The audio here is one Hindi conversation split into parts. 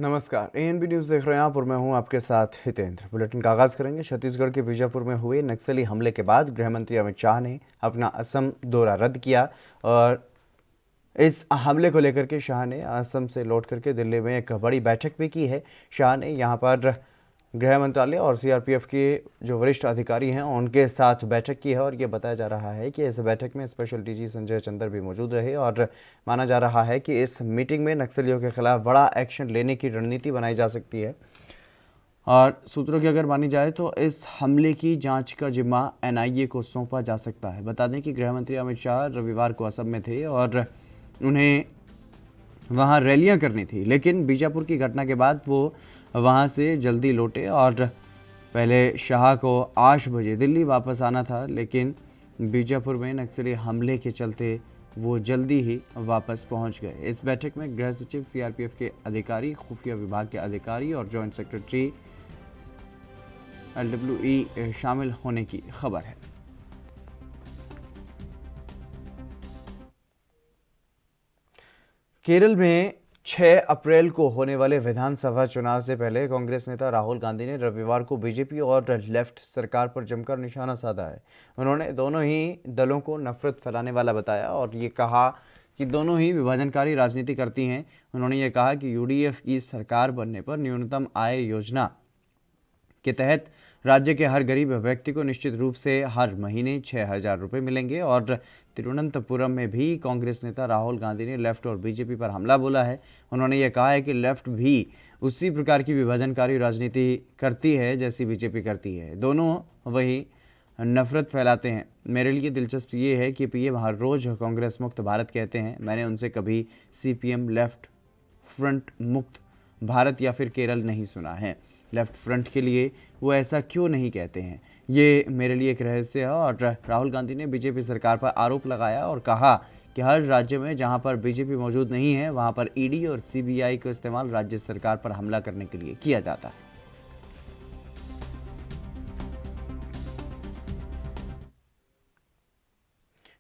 नमस्कार, एएनबी न्यूज़ देख रहे हैं आप और मैं हूं आपके साथ हितेंद्र। बुलेटिन का आगाज़ करेंगे छत्तीसगढ़ के बीजापुर में हुए नक्सली हमले के बाद गृह मंत्री अमित शाह ने अपना असम दौरा रद्द किया और इस हमले को लेकर के शाह ने असम से लौट करके दिल्ली में एक बड़ी बैठक भी की है। शाह ने यहां पर गृह मंत्रालय और सीआरपीएफ के जो वरिष्ठ अधिकारी हैं उनके साथ बैठक की है और ये बताया जा रहा है कि इस बैठक में स्पेशल डीजी संजय चंदर भी मौजूद रहे और माना जा रहा है कि इस मीटिंग में नक्सलियों के खिलाफ बड़ा एक्शन लेने की रणनीति बनाई जा सकती है। और सूत्रों की अगर मानी जाए तो इस हमले की जांच का जिम्मा एनआईए को सौंपा जा सकता है। बता दें कि गृह मंत्री अमित शाह रविवार को असम में थे और उन्हें वहां रैलियां करनी थी, लेकिन बीजापुर की घटना के बाद वो वहां से जल्दी लौटे और पहले शाह को 8 बजे दिल्ली वापस आना था, लेकिन बीजापुर में नक्सली हमले के चलते वो जल्दी ही वापस पहुंच गए। इस बैठक में गृह सचिव, सीआरपीएफ के अधिकारी, खुफिया विभाग के अधिकारी और जॉइंट सेक्रेटरी LWE शामिल होने की खबर है। केरल में 6 अप्रैल को होने वाले विधानसभा चुनाव से पहले कांग्रेस नेता राहुल गांधी ने रविवार को बीजेपी और लेफ्ट सरकार पर जमकर निशाना साधा है। उन्होंने दोनों ही दलों को नफरत फैलाने वाला बताया और ये कहा कि दोनों ही विभाजनकारी राजनीति करती हैं। उन्होंने ये कहा कि यूडीएफ की सरकार बनने पर न्यूनतम आय योजना के तहत राज्य के हर गरीब व्यक्ति को निश्चित रूप से हर महीने 6,000 रुपये मिलेंगे। और तिरुवनंतपुरम में भी कांग्रेस नेता राहुल गांधी ने लेफ्ट और बीजेपी पर हमला बोला है। उन्होंने ये कहा है कि लेफ्ट भी उसी प्रकार की विभाजनकारी राजनीति करती है जैसी बीजेपी करती है, दोनों वही नफरत फैलाते हैं। मेरे लिए दिलचस्प ये है कि पीएम हर रोज़ कांग्रेस मुक्त भारत कहते हैं। मैंने उनसे कभी सीपीएम लेफ्ट फ्रंट मुक्त भारत या फिर केरल नहीं सुना है। लेफ्ट फ्रंट के लिए वो ऐसा क्यों नहीं कहते हैं, ये मेरे लिए एक रहस्य है। और राहुल गांधी ने बीजेपी सरकार पर आरोप लगाया और कहा कि हर राज्य में जहां पर बीजेपी मौजूद नहीं है वहां पर ईडी और सीबीआई का इस्तेमाल राज्य सरकार पर हमला करने के लिए किया जाता है।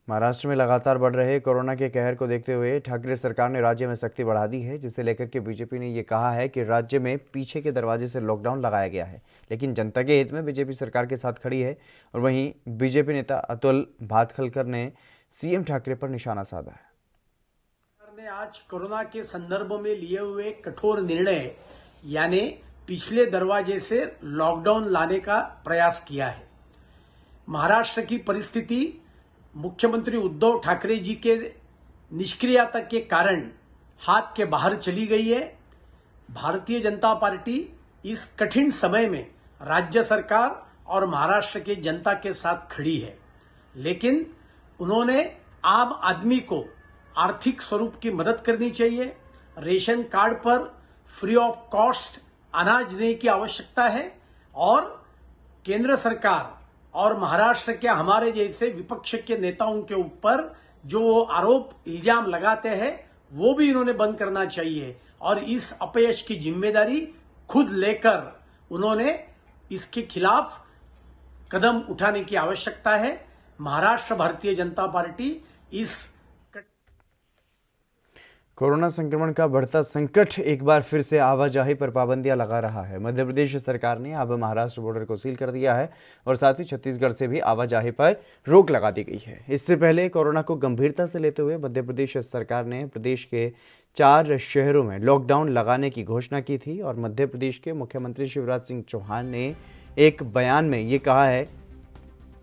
महाराष्ट्र में लगातार बढ़ रहे कोरोना के कहर को देखते हुए ठाकरे सरकार ने राज्य में सख्ती बढ़ा दी है, जिसे लेकर के बीजेपी ने ये कहा है कि राज्य में पीछे के दरवाजे से लॉकडाउन लगाया गया है, लेकिन जनता के हित में बीजेपी सरकार के साथ खड़ी है। और वहीं बीजेपी नेता अतुल भातखलकर ने सीएम ठाकरे पर निशाना साधा है। सरकार ने आज कोरोना के संदर्भ में लिए हुए कठोर निर्णय यानी पिछले दरवाजे से लॉकडाउन लाने का प्रयास किया है। महाराष्ट्र की परिस्थिति मुख्यमंत्री उद्धव ठाकरे जी के निष्क्रियता के कारण हाथ के बाहर चली गई है। भारतीय जनता पार्टी इस कठिन समय में राज्य सरकार और महाराष्ट्र की जनता के साथ खड़ी है, लेकिन उन्होंने आम आदमी को आर्थिक स्वरूप की मदद करनी चाहिए। रेशन कार्ड पर फ्री ऑफ कॉस्ट अनाज देने की आवश्यकता है और केंद्र सरकार और महाराष्ट्र के हमारे जैसे विपक्ष के नेताओं के ऊपर जो आरोप इल्जाम लगाते हैं वो भी इन्होंने बंद करना चाहिए और इस अपयश की जिम्मेदारी खुद लेकर उन्होंने इसके खिलाफ कदम उठाने की आवश्यकता है। महाराष्ट्र भारतीय जनता पार्टी इस कोरोना संक्रमण का बढ़ता संकट एक बार फिर से आवाजाही पर पाबंदियां लगा रहा है। मध्य प्रदेश सरकार ने अब महाराष्ट्र बॉर्डर को सील कर दिया है और साथ ही छत्तीसगढ़ से भी आवाजाही पर रोक लगा दी गई है। इससे पहले कोरोना को गंभीरता से लेते हुए मध्य प्रदेश सरकार ने प्रदेश के 4 शहरों में लॉकडाउन लगाने की घोषणा की थी और मध्य प्रदेश के मुख्यमंत्री शिवराज सिंह चौहान ने एक बयान में ये कहा है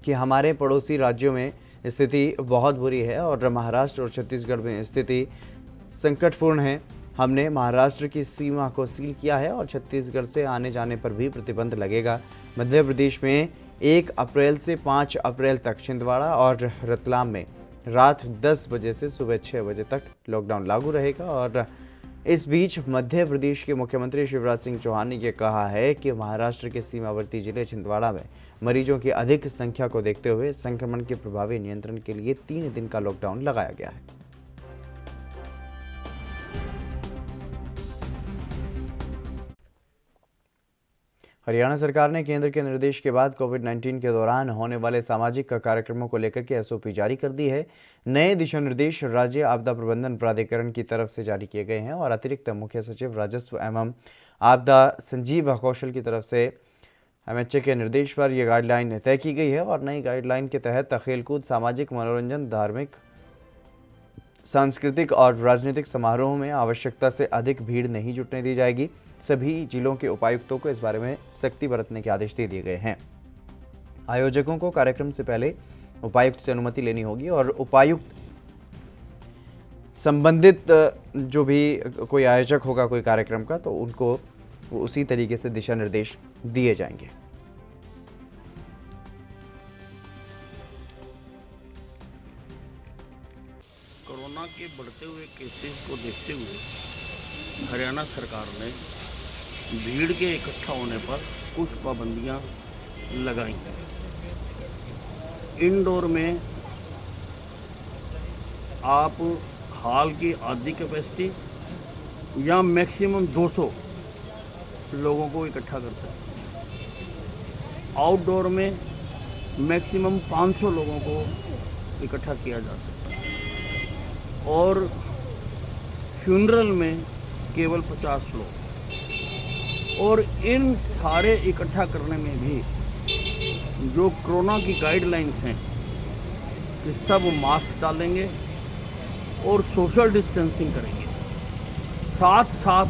कि हमारे पड़ोसी राज्यों में स्थिति बहुत बुरी है और महाराष्ट्र और छत्तीसगढ़ में स्थिति संकटपूर्ण है। हमने महाराष्ट्र की सीमा को सील किया है और छत्तीसगढ़ से आने जाने पर भी प्रतिबंध लगेगा। मध्य प्रदेश में 1 अप्रैल से 5 अप्रैल तक छिंदवाड़ा और रतलाम में रात 10 बजे से सुबह 6 बजे तक लॉकडाउन लागू रहेगा। और इस बीच मध्य प्रदेश के मुख्यमंत्री शिवराज सिंह चौहान ने यह कहा है कि महाराष्ट्र के सीमावर्ती जिले छिंदवाड़ा में मरीजों की अधिक संख्या को देखते हुए संक्रमण के प्रभावी नियंत्रण के लिए 3 दिन का लॉकडाउन लगाया गया है। हरियाणा सरकार ने केंद्र के निर्देश के बाद कोविड-19 के दौरान होने वाले सामाजिक कार्यक्रमों को लेकर के एसओपी जारी कर दी है। नए दिशा निर्देश राज्य आपदा प्रबंधन प्राधिकरण की तरफ से जारी किए गए हैं और अतिरिक्त मुख्य सचिव राजस्व एवं आपदा संजीव कौशल की तरफ से एमएचए के निर्देश पर यह गाइडलाइन तय की गई है और नई गाइडलाइन के तहत खेलकूद, सामाजिक मनोरंजन, धार्मिक, सांस्कृतिक और राजनीतिक समारोह में आवश्यकता से अधिक भीड़ नहीं जुटने दी जाएगी। सभी जिलों के उपायुक्तों को इस बारे में सख्ती बरतने के आदेश दे दिए गए हैं। आयोजकों को कार्यक्रम से पहले उपायुक्त से अनुमति लेनी होगी और उपायुक्त संबंधित जो भी कोई आयोजक होगा कोई कार्यक्रम का, तो उनको उसी तरीके से दिशा निर्देश दिए जाएंगे। कोरोना के बढ़ते हुए केसेस को देखते हुए हरियाणा सरकार ने भीड़ के इकट्ठा होने पर कुछ पाबंदियां लगाई हैं। इंडोर में आप हॉल की आधी कैपेसिटी या मैक्सिमम 200 लोगों को इकट्ठा कर सकते हैं। आउटडोर में मैक्सिमम 500 लोगों को इकट्ठा किया जा सकता है और फ्यूनरल में केवल 50 लोग। और इन सारे इकट्ठा करने में भी जो कोरोना की गाइडलाइंस हैं कि सब मास्क डालेंगे और सोशल डिस्टेंसिंग करेंगे। साथ साथ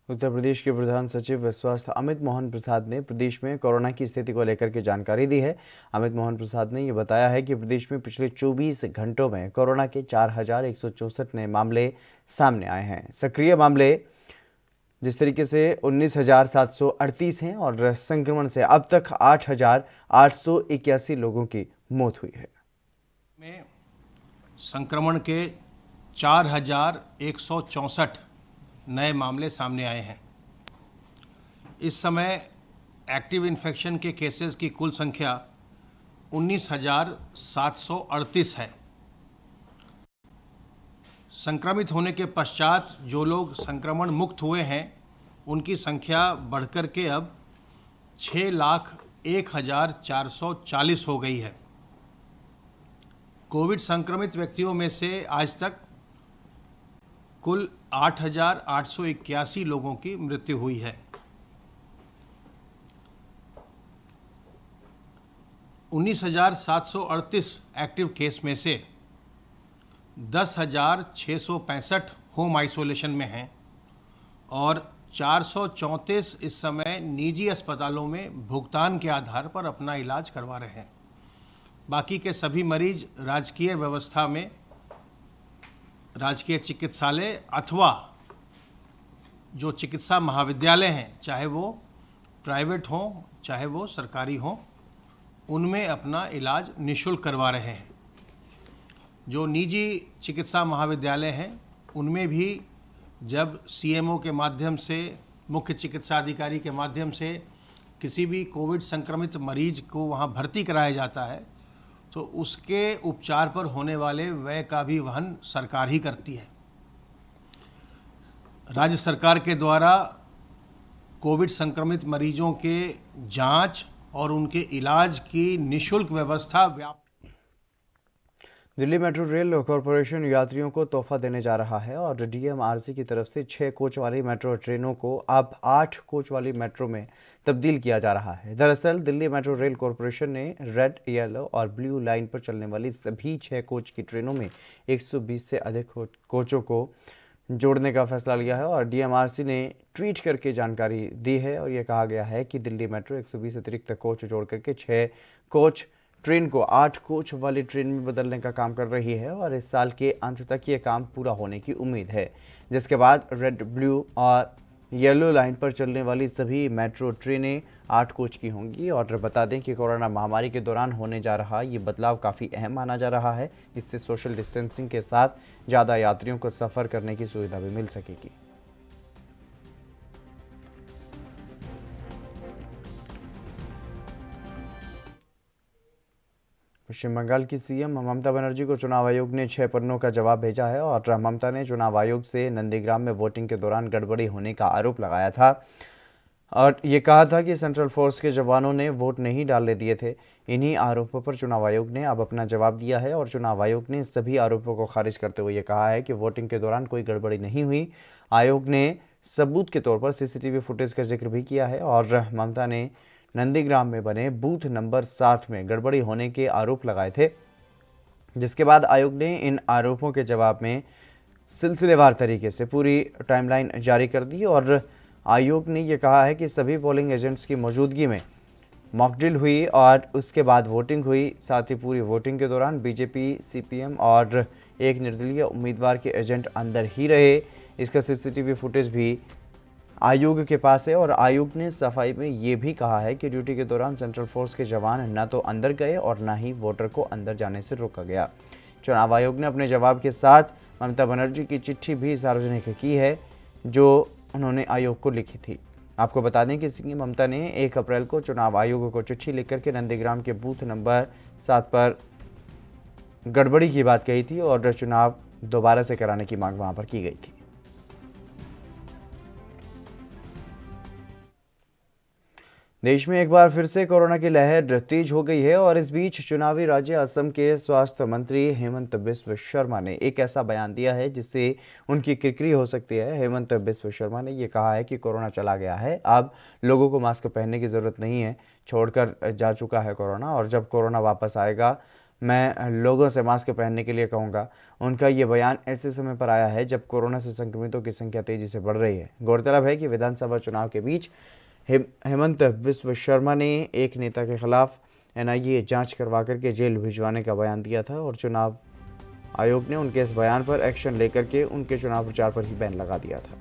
उत्तर प्रदेश के प्रधान सचिव स्वास्थ्य अमित मोहन प्रसाद ने प्रदेश में कोरोना की स्थिति को लेकर के जानकारी दी है। अमित मोहन प्रसाद ने ये बताया है कि प्रदेश में पिछले 24 घंटों में कोरोना के 4164 नए मामले सामने आए हैं। सक्रिय मामले जिस तरीके से 19,738 हैं और संक्रमण से अब तक 8,881 लोगों की मौत हुई है। में संक्रमण के 4,164 नए मामले सामने आए हैं। इस समय एक्टिव इन्फेक्शन के केसेस की कुल संख्या 19,738 है। संक्रमित होने के पश्चात जो लोग संक्रमण मुक्त हुए हैं उनकी संख्या बढ़कर के अब 6,01,440 हो गई है। कोविड संक्रमित व्यक्तियों में से आज तक कुल 8,881 लोगों की मृत्यु हुई है। 19,738 एक्टिव केस में से 10,665 होम आइसोलेशन में हैं और 434 इस समय निजी अस्पतालों में भुगतान के आधार पर अपना इलाज करवा रहे हैं। बाकी के सभी मरीज राजकीय व्यवस्था में, राजकीय चिकित्सालय अथवा जो चिकित्सा महाविद्यालय हैं, चाहे वो प्राइवेट हों चाहे वो सरकारी हों, उनमें अपना इलाज निःशुल्क करवा रहे हैं। जो निजी चिकित्सा महाविद्यालय हैं उनमें भी जब सीएमओ के माध्यम से, मुख्य चिकित्सा अधिकारी के माध्यम से किसी भी कोविड संक्रमित मरीज को वहां भर्ती कराया जाता है तो उसके उपचार पर होने वाले व्यय का भी वहन सरकार ही करती है। राज्य सरकार के द्वारा कोविड संक्रमित मरीजों के जांच और उनके इलाज की निःशुल्क व्यवस्था व्यापक। दिल्ली मेट्रो रेल कॉरपोरेशन यात्रियों को तोहफा देने जा रहा है और डीएमआरसी की तरफ से 6 कोच वाली मेट्रो ट्रेनों को अब 8 कोच वाली मेट्रो में तब्दील किया जा रहा है। दरअसल दिल्ली मेट्रो रेल कॉरपोरेशन ने रेड, येलो और ब्लू लाइन पर चलने वाली सभी 6 कोच की ट्रेनों में 120 से अधिक कोचों को जोड़ने का फैसला लिया है और डीएमआरसी ने ट्वीट करके जानकारी दी है और यह कहा गया है कि दिल्ली मेट्रो 120 अतिरिक्त कोच जोड़ करके 6 कोच ट्रेन को 8 कोच वाली ट्रेन में बदलने का काम कर रही है और इस साल के अंत तक ये काम पूरा होने की उम्मीद है, जिसके बाद रेड, ब्लू और येलो लाइन पर चलने वाली सभी मेट्रो ट्रेनें 8 कोच की होंगी। और बता दें कि कोरोना महामारी के दौरान होने जा रहा ये बदलाव काफ़ी अहम माना जा रहा है। इससे सोशल डिस्टेंसिंग के साथ ज़्यादा यात्रियों को सफ़र करने की सुविधा भी मिल सकेगी। पश्चिम बंगाल की सीएम ममता बनर्जी को चुनाव आयोग ने 6 पन्नों का जवाब भेजा है और ममता ने चुनाव आयोग से नंदीग्राम में वोटिंग के दौरान गड़बड़ी होने का आरोप लगाया था। और ये कहा था कि सेंट्रल फोर्स के जवानों ने वोट नहीं डालने दिए थे। इन्हीं आरोपों पर चुनाव आयोग ने अब अपना जवाब दिया है और चुनाव आयोग ने सभी आरोपों को खारिज करते हुए ये कहा है कि वोटिंग के दौरान कोई गड़बड़ी नहीं हुई। आयोग ने सबूत के तौर पर सीसीटीवी फुटेज का जिक्र भी किया है और ममता ने नंदीग्राम में बने बूथ नंबर 7 में गड़बड़ी होने के आरोप लगाए थे, जिसके बाद आयोग ने इन आरोपों के जवाब में सिलसिलेवार तरीके से पूरी टाइमलाइन जारी कर दी और आयोग ने यह कहा है कि सभी पोलिंग एजेंट्स की मौजूदगी में मॉकड्रिल हुई और उसके बाद वोटिंग हुई। साथ ही पूरी वोटिंग के दौरान बीजेपी, सीपीएम और एक निर्दलीय उम्मीदवार के एजेंट अंदर ही रहे। इसका सीसीटीवी फुटेज भी आयोग के पास है और आयोग ने सफाई में ये भी कहा है कि ड्यूटी के दौरान सेंट्रल फोर्स के जवान न तो अंदर गए और न ही वोटर को अंदर जाने से रोका गया। चुनाव आयोग ने अपने जवाब के साथ ममता बनर्जी की चिट्ठी भी सार्वजनिक की है जो उन्होंने आयोग को लिखी थी। आपको बता दें कि सीएम ममता ने 1 अप्रैल को चुनाव आयोग को चिट्ठी लिख करके नंदीग्राम के बूथ नंबर 7 पर गड़बड़ी की बात कही थी और चुनाव दोबारा से कराने की मांग वहां पर की गई थी। देश में एक बार फिर से कोरोना की लहर तेज हो गई है और इस बीच चुनावी राज्य असम के स्वास्थ्य मंत्री हेमंत बिस्व शर्मा ने एक ऐसा बयान दिया है जिससे उनकी किरकिरी हो सकती है। हेमंत बिस्व शर्मा ने यह कहा है कि कोरोना चला गया है, अब लोगों को मास्क पहनने की ज़रूरत नहीं है, छोड़कर जा चुका है कोरोना और जब कोरोना वापस आएगा मैं लोगों से मास्क पहनने के लिए कहूँगा। उनका ये बयान ऐसे समय पर आया है जब कोरोना से संक्रमितों की संख्या तेज़ी से बढ़ रही है। गौरतलब है कि विधानसभा चुनाव के बीच हेमंत बिस्व शर्मा ने एक नेता के खिलाफ एनआईए जांच करवा करके जेल भिजवाने का बयान दिया था और चुनाव आयोग ने उनके इस बयान पर एक्शन लेकर के उनके चुनाव प्रचार पर ही बैन लगा दिया था।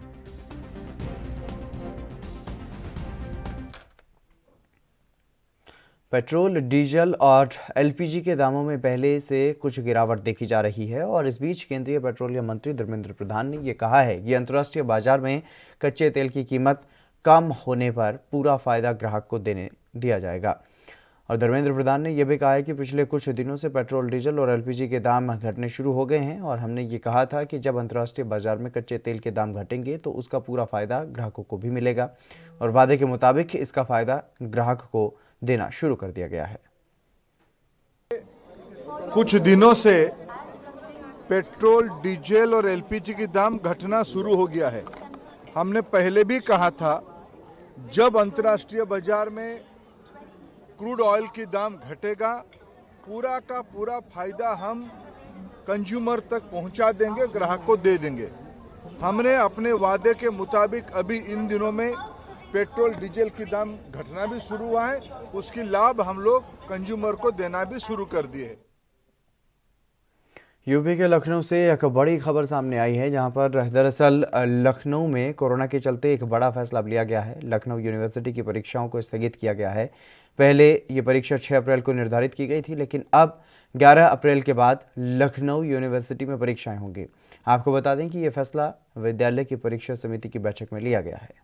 पेट्रोल, डीजल और एलपीजी के दामों में पहले से कुछ गिरावट देखी जा रही है और इस बीच केंद्रीय पेट्रोलियम मंत्री धर्मेंद्र प्रधान ने यह कहा है कि अंतर्राष्ट्रीय बाजार में कच्चे तेल की कीमत कम होने पर पूरा फायदा ग्राहक को दिया जाएगा। और धर्मेंद्र प्रधान ने यह भी कहा है कि पिछले कुछ दिनों से पेट्रोल, डीजल और एलपीजी के दाम घटने शुरू हो गए हैं और हमने ये कहा था कि जब अंतर्राष्ट्रीय बाजार में कच्चे तेल के दाम घटेंगे तो उसका पूरा फायदा ग्राहकों को भी मिलेगा और वादे के मुताबिक इसका फायदा ग्राहक को देना शुरू कर दिया गया है। कुछ दिनों से पेट्रोल, डीजल और एलपीजी के दाम घटना शुरू हो गया है। हमने पहले भी कहा था जब अंतर्राष्ट्रीय बाजार में क्रूड ऑयल की दाम घटेगा पूरा का पूरा फायदा हम कंज्यूमर तक पहुंचा देंगे, ग्राहक को दे देंगे। हमने अपने वादे के मुताबिक अभी इन दिनों में पेट्रोल, डीजल की दाम घटना भी शुरू हुआ है, उसकी लाभ हम लोग कंज्यूमर को देना भी शुरू कर दिए। यूपी के लखनऊ से एक बड़ी खबर सामने आई है जहां पर दरअसल लखनऊ में कोरोना के चलते एक बड़ा फैसला लिया गया है। लखनऊ यूनिवर्सिटी की परीक्षाओं को स्थगित किया गया है। पहले ये परीक्षा 6 अप्रैल को निर्धारित की गई थी, लेकिन अब 11 अप्रैल के बाद लखनऊ यूनिवर्सिटी में परीक्षाएं होंगी। आपको बता दें कि ये फैसला विद्यालय की परीक्षा समिति की बैठक में लिया गया है।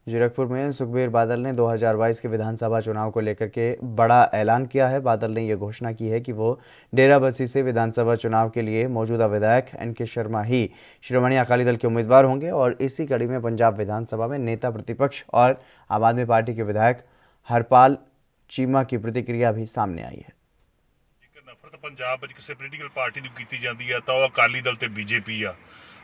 जीरकपुर में सुखबीर बादल ने 2022 के विधानसभा चुनाव को लेकर के बड़ा ऐलान किया है। बादल ने यह घोषणा की है कि वो डेराबस्सी से विधानसभा चुनाव के लिए मौजूदा विधायक एनके शर्मा ही श्रोमणी अकाली दल के उम्मीदवार होंगे और इसी कड़ी में पंजाब विधानसभा में नेता प्रतिपक्ष और आम आदमी पार्टी के विधायक हरपाल चीमा की प्रतिक्रिया भी सामने आई है। नफरत पंजाब ਵਿੱਚ ਕਿਸੇ ਪੋਲੀਟੀਕਲ ਪਾਰਟੀ ਨੂੰ ਕੀਤੀ ਜਾਂਦੀ ਹੈ ਤਾਂ ਉਹ ਅਕਾਲੀ ਦਲ ਤੇ ਬੀਜੇਪੀ ਆ।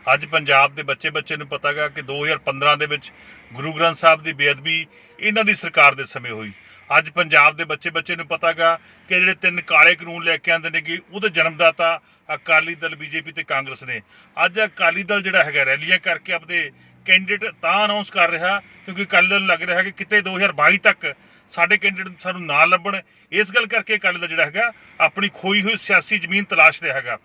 ਅੱਜ ਪੰਜਾਬ ਦੇ ਬੱਚੇ ਨੂੰ ਪਤਾਗਾ ਕਿ 2015 ਦੇ ਵਿੱਚ ਗੁਰੂ ਗ੍ਰੰਥ ਸਾਹਿਬ ਦੀ ਬੇਅਦਬੀ ਇਹਨਾਂ ਦੀ ਸਰਕਾਰ ਦੇ ਸਮੇਂ ਹੋਈ। ਅੱਜ ਪੰਜਾਬ ਦੇ ਬੱਚੇ ਨੂੰ ਪਤਾਗਾ ਕਿ ਜਿਹੜੇ 3 ਕਾਲੇ ਕਾਨੂੰਨ ਲੈ ਕੇ ਆਂਦੇ ਨੇ ਕਿ ਉਹਦੇ ਜਨਮਦਾਤਾ ਅਕਾਲੀ ਦਲ, ਬੀਜੇਪੀ ਤੇ ਕਾਂਗਰਸ ਨੇ। ਅੱਜ ਅਕਾਲੀ ਦਲ ਜਿਹੜਾ ਹੈਗਾ ਰੈਲੀਆਂ ਕਰਕੇ ਆਪਣੇ ਕੈਂਡੀਡੇਟ ਤਾਂ ਅਨਾਉਂਸ ਕਰ ਰਿਹਾ ਕਿਉਂਕਿ ਅਕਾਲੀ ਦਲ ਲੱਗ ਰਿਹਾ ਕਿ ਕਿਤੇ 2022 ਤੱਕ ਸਾਡੇ ਕੈਂਡੀਡੇਟ ਸਾਨੂੰ ਨਾ ਲੱਭਣ। ਇਸ ਗੱਲ ਕਰਕੇ ਅਕਾਲੀ ਦਲ ਜਿਹੜਾ ਹੈਗਾ ਆਪਣੀ ਖੋਈ ਹੋਈ ਸਿਆਸੀ ਜ਼ਮੀਨ ਤਲਾਸ਼ ਰਿਹਾ ਹੈਗਾ।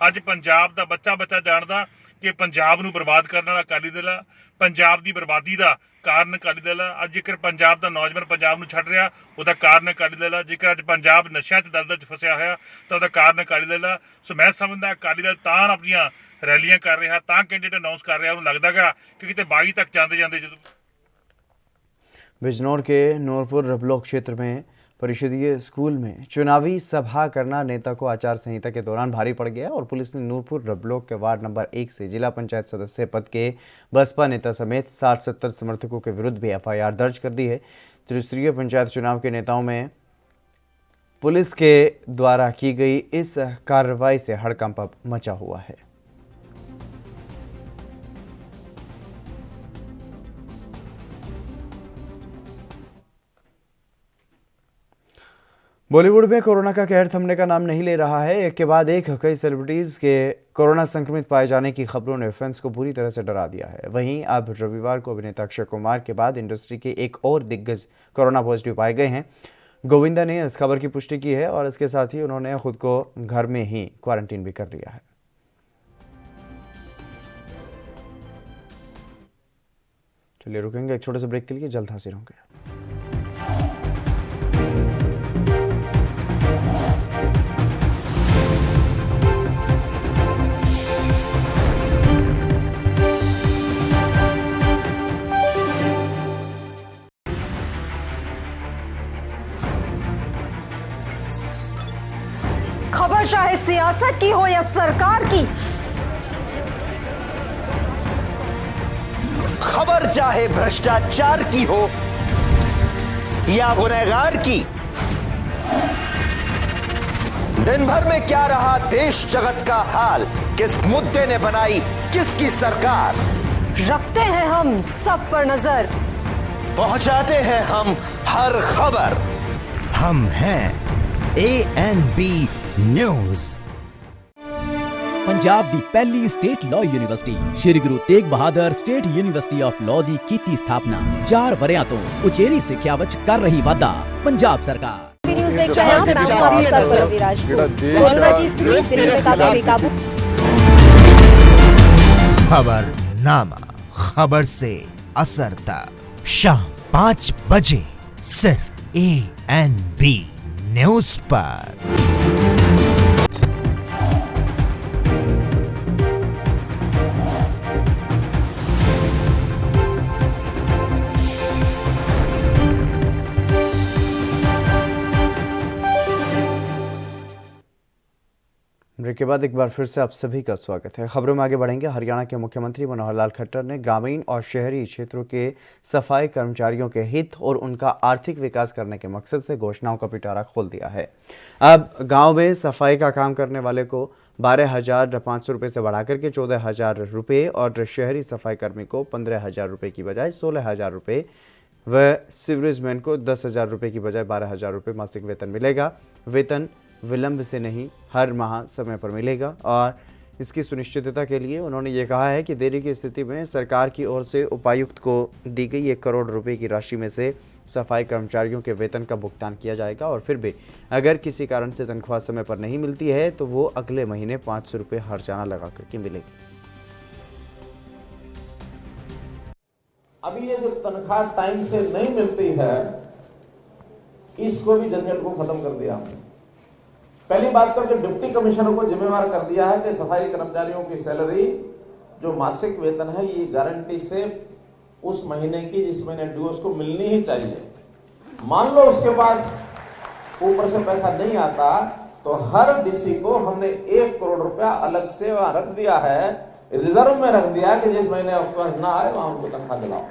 ਅੱਜ ਪੰਜਾਬ ਦਾ ਬੱਚਾ ਜਾਣਦਾ ਕਿ ਪੰਜਾਬ ਨੂੰ ਬਰਬਾਦ ਕਰਨ ਵਾਲਾ ਅਕਾਲੀ ਦਲ ਆ। ਪੰਜਾਬ ਦੀ ਬਰਬਾਦੀ ਦਾ ਕਾਰਨ ਅਕਾਲੀ ਦਲ ਆ। ਅੱਜ ਜੇਕਰ ਪੰਜਾਬ ਦਾ ਨੌਜਵਾਨ ਪੰਜਾਬ ਨੂੰ ਛੱਡ ਰਿਹਾ ਉਹਦਾ ਕਾਰਨ ਅਕਾਲੀ ਦਲ ਆ। ਜੇਕਰ ਅੱਜ ਪੰਜਾਬ ਨਸ਼ਿਆਂ 'ਚ ਦਲਦਲ 'ਚ ਫਸਿਆ ਹੋਇਆ ਤਾਂ ਉਹਦਾ ਕਾਰਨ ਅਕਾਲੀ ਦਲ ਆ। ਸੋ ਮੈਂ ਸਮਝਦਾ ਅਕਾਲੀ ਦਲ ਤਾਂ ਆਪਣੀਆਂ ਰੈਲੀਆਂ ਕਰ ਰਿਹਾ, ਤਾਂ ਕੈਂਡੀਡੇਟ ਅਨਾਉਂਸ ਕਰ ਰਿਹਾ। ਉਹਨੂੰ ਲੱਗਦਾਗਾ ਕਿ ਕਿਤੇ 22 तक ਜਾਂਦੇ ਜਦੋਂ बिजनौर के नूरपुर ब्लॉक क्षेत्र में परिषदीय स्कूल में चुनावी सभा करना नेता को आचार संहिता के दौरान भारी पड़ गया और पुलिस ने नूरपुर ब्लॉक के वार्ड नंबर 1 से जिला पंचायत सदस्य पद के बसपा नेता समेत 60-70 समर्थकों के विरुद्ध भी एफआईआर दर्ज कर दी है। त्रिस्तरीय पंचायत चुनाव के नेताओं में पुलिस के द्वारा की गई इस कार्रवाई से हड़कंप मचा हुआ है। बॉलीवुड में कोरोना का कहर थमने का नाम नहीं ले रहा है। एक के बाद एक कई सेलिब्रिटीज के कोरोना संक्रमित पाए जाने की खबरों ने फैंस को बुरी तरह से डरा दिया है। वहीं अब रविवार को अभिनेता अक्षय कुमार के बाद इंडस्ट्री के एक और दिग्गज कोरोना पॉजिटिव पाए गए हैं। गोविंदा ने इस खबर की पुष्टि की है और इसके साथ ही उन्होंने खुद को घर में ही क्वारंटीन भी कर लिया है। चलिए रुकेंगे एक छोटे से ब्रेक के लिए, जल्द हाजिर होंगे। खबर चाहे सियासत की हो या सरकार की, खबर चाहे भ्रष्टाचार की हो या गुनहगार की, दिन भर में क्या रहा देश जगत का हाल, किस मुद्दे ने बनाई किसकी सरकार, रखते हैं हम सब पर नजर, पहुंचाते हैं हम हर खबर। हम हैं ANB न्यूज़। ਪੰਜਾਬ ਦੀ ਪਹਿਲੀ state law university Shri Guru Tegh Bahadur state university of law ਦੀ ਕੀਤੀ ਸਥਾਪਨਾ 4 ਵਰਿਆਂ ਤੋਂ ਉਚੇਰੀ ਸਿੱਖਿਆ ਵਿੱਚ ਕਰ ਰਹੀ ਵਾਧਾ। ਪੰਜਾਬ ਸਰਕਾਰ न्यूज़ देख रहे हैं आप, मैं हूं आपके साथ परवीन राजपूत। कोरोना की स्थिति दिल्ली में काफी बेकाबू। खबरनामा, खबर से असर तक, शाम 5 बजे सिर्फ ANB न्यूज़ पर। ब्रेक के बाद एक बार फिर से आप सभी का स्वागत है। खबरों में आगे बढ़ेंगे। हरियाणा के मुख्यमंत्री मनोहर लाल खट्टर ने ग्रामीण और शहरी क्षेत्रों के सफाई कर्मचारियों के हित और उनका आर्थिक विकास करने के मकसद से घोषणाओं का पिटारा खोल दिया है। अब गांव में सफाई का काम करने वाले को 12,500 रुपये से बढ़ाकर के 14,000 रुपये और शहरी सफाई कर्मी को 15,000 रुपये की बजाय 16,000 रुपये व सीवरेजमैन को 10,000 रुपये की बजाय 12,000 रुपये मासिक वेतन मिलेगा। वेतन विलंब से नहीं, हर माह समय पर मिलेगा और इसकी सुनिश्चितता के लिए उन्होंने ये कहा है कि देरी की स्थिति में सरकार की ओर से उपायुक्त को दी गई 1 करोड़ रुपए की राशि में से सफाई कर्मचारियों के वेतन का भुगतान किया जाएगा और फिर भी अगर किसी कारण से तनख्वाह समय पर नहीं मिलती है तो वो अगले महीने 500 रुपये हर्जाना लगा करके मिलेगी। अभी ये जो तनख्वाह टाइम से नहीं मिलती है, इसको भी झंझट को खत्म कर दिया हमने। पहली बात तो कि डिप्टी कमिश्नर को जिम्मेवार कर दिया है कि सफाई कर्मचारियों की सैलरी जो मासिक वेतन है ये गारंटी से उस महीने की जिस महीने ड्यू उसको मिलनी ही चाहिए। मान लो उसके पास ऊपर से पैसा नहीं आता तो हर डीसी को हमने 1 करोड़ रुपया अलग से वहां रख दिया है, रिजर्व में रख दिया है कि जिस महीने आपके पास ना आए वहां उनको तनख्वाह दिलाओ।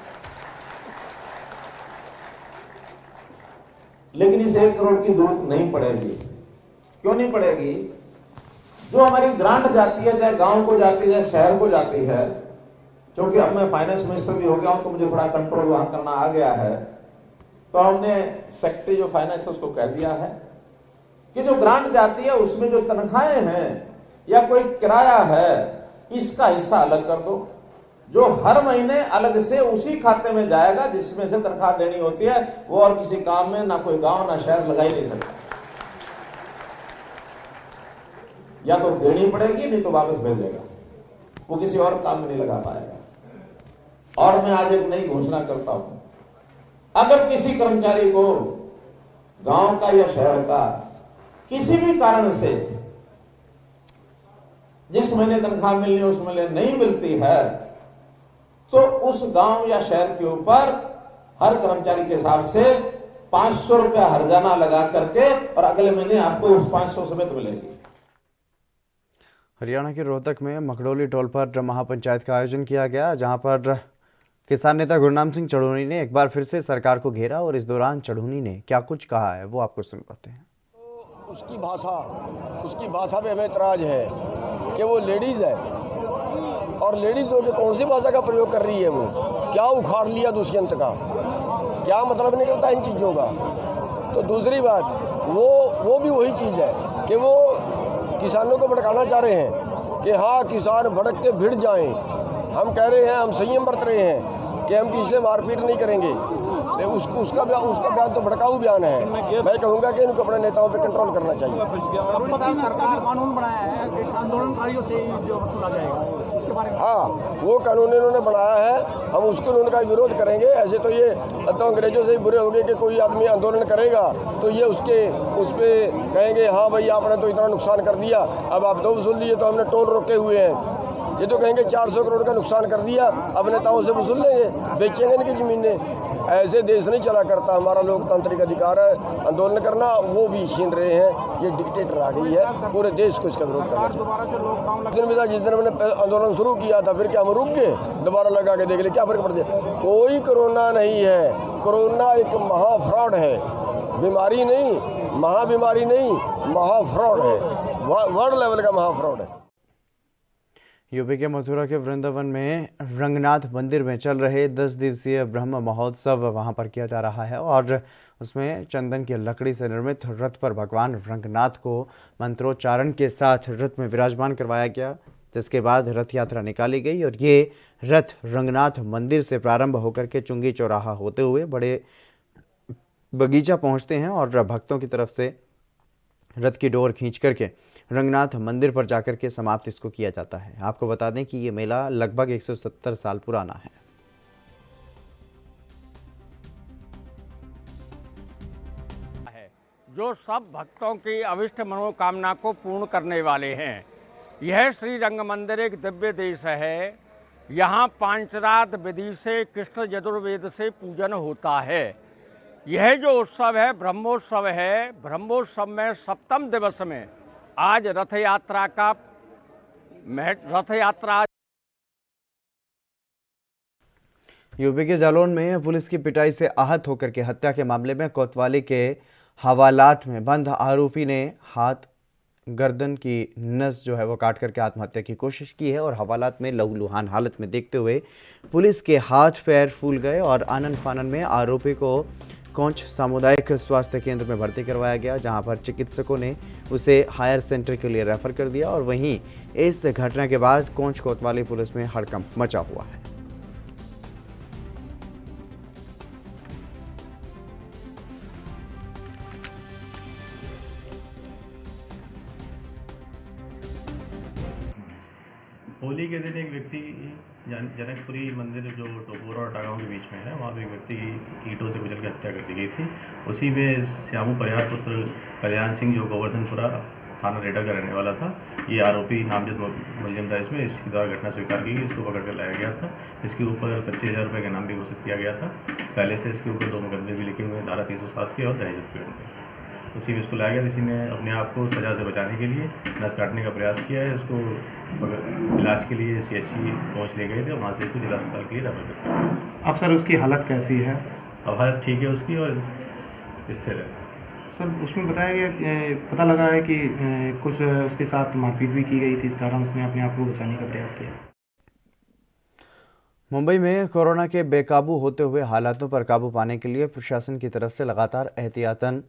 लेकिन इस 1 करोड़ की जरूरत नहीं पड़ेगी। क्यों नहीं पड़ेगी? जो हमारी ग्रांट जाती है, चाहे गांव को जाती है, शहर को जाती है, क्योंकि अब मैं फाइनेंस मिनिस्टर भी हो गया हूं तो मुझे थोड़ा कंट्रोल वहां करना आ गया है, तो हमने सेक्रेटरी जो फाइनेंस है उसको कह दिया है कि जो ग्रांट जाती है उसमें जो तनख्वाहें हैं या कोई किराया है इसका हिस्सा अलग कर दो, जो हर महीने अलग से उसी खाते में जाएगा जिसमें से तनख्वाह देनी होती है। वो और किसी काम में ना कोई गांव ना शहर लगा ही नहीं सकता। या तो देनी पड़ेगी नहीं तो वापस भेज देगा, वो किसी और काम में नहीं लगा पाएगा। और मैं आज एक नई घोषणा करता हूं, अगर किसी कर्मचारी को गांव का या शहर का किसी भी कारण से जिस महीने तनख्वाह मिलनी है उस महीने नहीं मिलती है तो उस गांव या शहर के ऊपर हर कर्मचारी के हिसाब से 500 रुपया हर्जाना लगा करके और अगले महीने आपको उस 500 समेत मिलेगी। हरियाणा के रोहतक में मकड़ोली टोल पर महापंचायत का आयोजन किया गया, जहां पर किसान नेता गुरनाम सिंह चढ़ूनी ने एक बार फिर से सरकार को घेरा और इस दौरान चढ़ूनी ने क्या कुछ कहा है वो आपको सुनवाते हैं। उसकी भाषा पे हमें इतराज है कि वो लेडीज है और लेडीज लोग कौन सी भाषा का प्रयोग कर रही है, वो क्या उखाड़ लिया दुष्यंत का, क्या मतलब निकलता इन चीज़ों का। तो दूसरी बात वो भी वही चीज़ है कि वो किसानों को भड़काना चाह रहे हैं कि हाँ किसान भड़क के भिड़ जाएं। हम कह रहे हैं, हम संयम बरत रहे हैं कि हम किसी से मारपीट नहीं करेंगे। उसका बयान तो भड़काऊ बयान है। मैं कहूँगा कि इनको अपने नेताओं पे कंट्रोल करना चाहिए। सरकार कानून बनाया है कि आंदोलनकारियों से जो वसूला जाएगा, उसके बारे में हाँ वो कानून इन्होंने बनाया है, हम उसको उनका विरोध करेंगे। ऐसे तो ये तो अंग्रेजों से ही बुरे हो गए कि कोई आदमी आंदोलन करेगा तो ये उस पर कहेंगे हाँ भाई आपने तो इतना नुकसान कर दिया, अब आप दो वसूल लिए तो हमने टोल रोके हुए हैं। ये तो कहेंगे 400 करोड़ का नुकसान कर दिया, अब नेताओं से वसूल लेंगे, बेचेंगे इनकी ज़मीनें। ऐसे देश नहीं चला करता। हमारा लोकतांत्रिक अधिकार है आंदोलन करना, वो भी छीन रहे हैं। ये डिक्टेटर आ गई है, पूरे देश को इसका विरोध करना चाहिए। जिस दिन हमने आंदोलन शुरू किया था फिर क्या हम रुक गए? दोबारा लगा के देख ले क्या फर्क पड़ गया। कोई कोरोना नहीं है, कोरोना एक महाफ्रॉड है, बीमारी नहीं, महाबीमारी नहीं, महाफ्रॉड है, वर्ल्ड लेवल का महाफ्रॉड है। यूपी के मथुरा के वृंदावन में रंगनाथ मंदिर में चल रहे 10 दिवसीय ब्रह्म महोत्सव वहां पर किया जा रहा है और उसमें चंदन की लकड़ी से निर्मित रथ पर भगवान रंगनाथ को मंत्रोच्चारण के साथ रथ में विराजमान करवाया गया, जिसके बाद रथ यात्रा निकाली गई और ये रथ रंगनाथ मंदिर से प्रारंभ होकर के चुंगी चौराहा होते हुए बड़े बगीचा पहुंचते हैं और भक्तों की तरफ से रथ की डोर खींच करके रंगनाथ मंदिर पर जाकर के समाप्त इसको किया जाता है। आपको बता दें कि ये मेला लगभग 170 साल पुराना है। जो सब भक्तों की अभिष्ट मनोकामना को पूर्ण करने वाले हैं। यह श्री रंग मंदिर एक दिव्य देश है। यहाँ पांचरात विधि से कृष्ण यजुर्वेद से पूजन होता है। यह जो उत्सव है ब्रह्मोत्सव है। ब्रह्मोत्सव में सप्तम दिवस में आज रथ यात्रा यूपी के जालौन में पुलिस की पिटाई से आहत होकर के हत्या के मामले में कोतवाली के हवालात में बंद आरोपी ने हाथ गर्दन की नस जो है वो काट करके आत्महत्या की कोशिश की है और हवालात में लहूलुहान हालत में देखते हुए पुलिस के हाथ पैर फूल गए और आनन फानन में आरोपी को कोंच सामुदायिक स्वास्थ्य केंद्र में भर्ती करवाया गया, जहां पर चिकित्सकों ने उसे हायर सेंटर के लिए रेफर कर दिया और वहीं इस घटना के बाद कोंच कोतवाली पुलिस में हड़कंप मचा हुआ है। होली के दिन एक व्यक्ति जनकपुरी मंदिर जो टोकोरा और टागांव के बीच में है, वहाँ पे एक व्यक्ति की ईंटों से कुचल के हत्या कर दी गई थी। उसी में श्यामू परिहार पुत्र कल्याण सिंह जो गोवर्धनपुरा थाना रेडर का रहने वाला था, ये आरोपी नामजद मुलजिम था। इसमें इसकी द्वारा घटना स्वीकार की, इसको पकड़ कर लाया गया था। इसके ऊपर 25,000 रुपये का इनाम भी घोषित किया गया था। पहले से इसके ऊपर 2 मुकदमे भी लिखे हुए हैं, धारा 307 के और दहेज उत्पीड़न के। उसी में इसको लाया गया। इसी ने अपने आप को सजा से बचाने के लिए नस काटने का प्रयास किया है। इसको इलाज के लिए CHC पहुँच ले गए थे, वहाँ से इसको जिला अस्पताल के लिए रेफर कर दिया। अब सर उसकी हालत कैसी है? अब हालत ठीक है उसकी और स्थिर है। सर उसमें बताया गया, पता लगा है कि कुछ उसके साथ मारपीट भी की गई थी, इस कारण उसने अपने आप को बचाने का प्रयास किया। मुंबई में कोरोना के बेकाबू होते हुए हालातों पर काबू पाने के लिए प्रशासन की तरफ से लगातार एहतियातन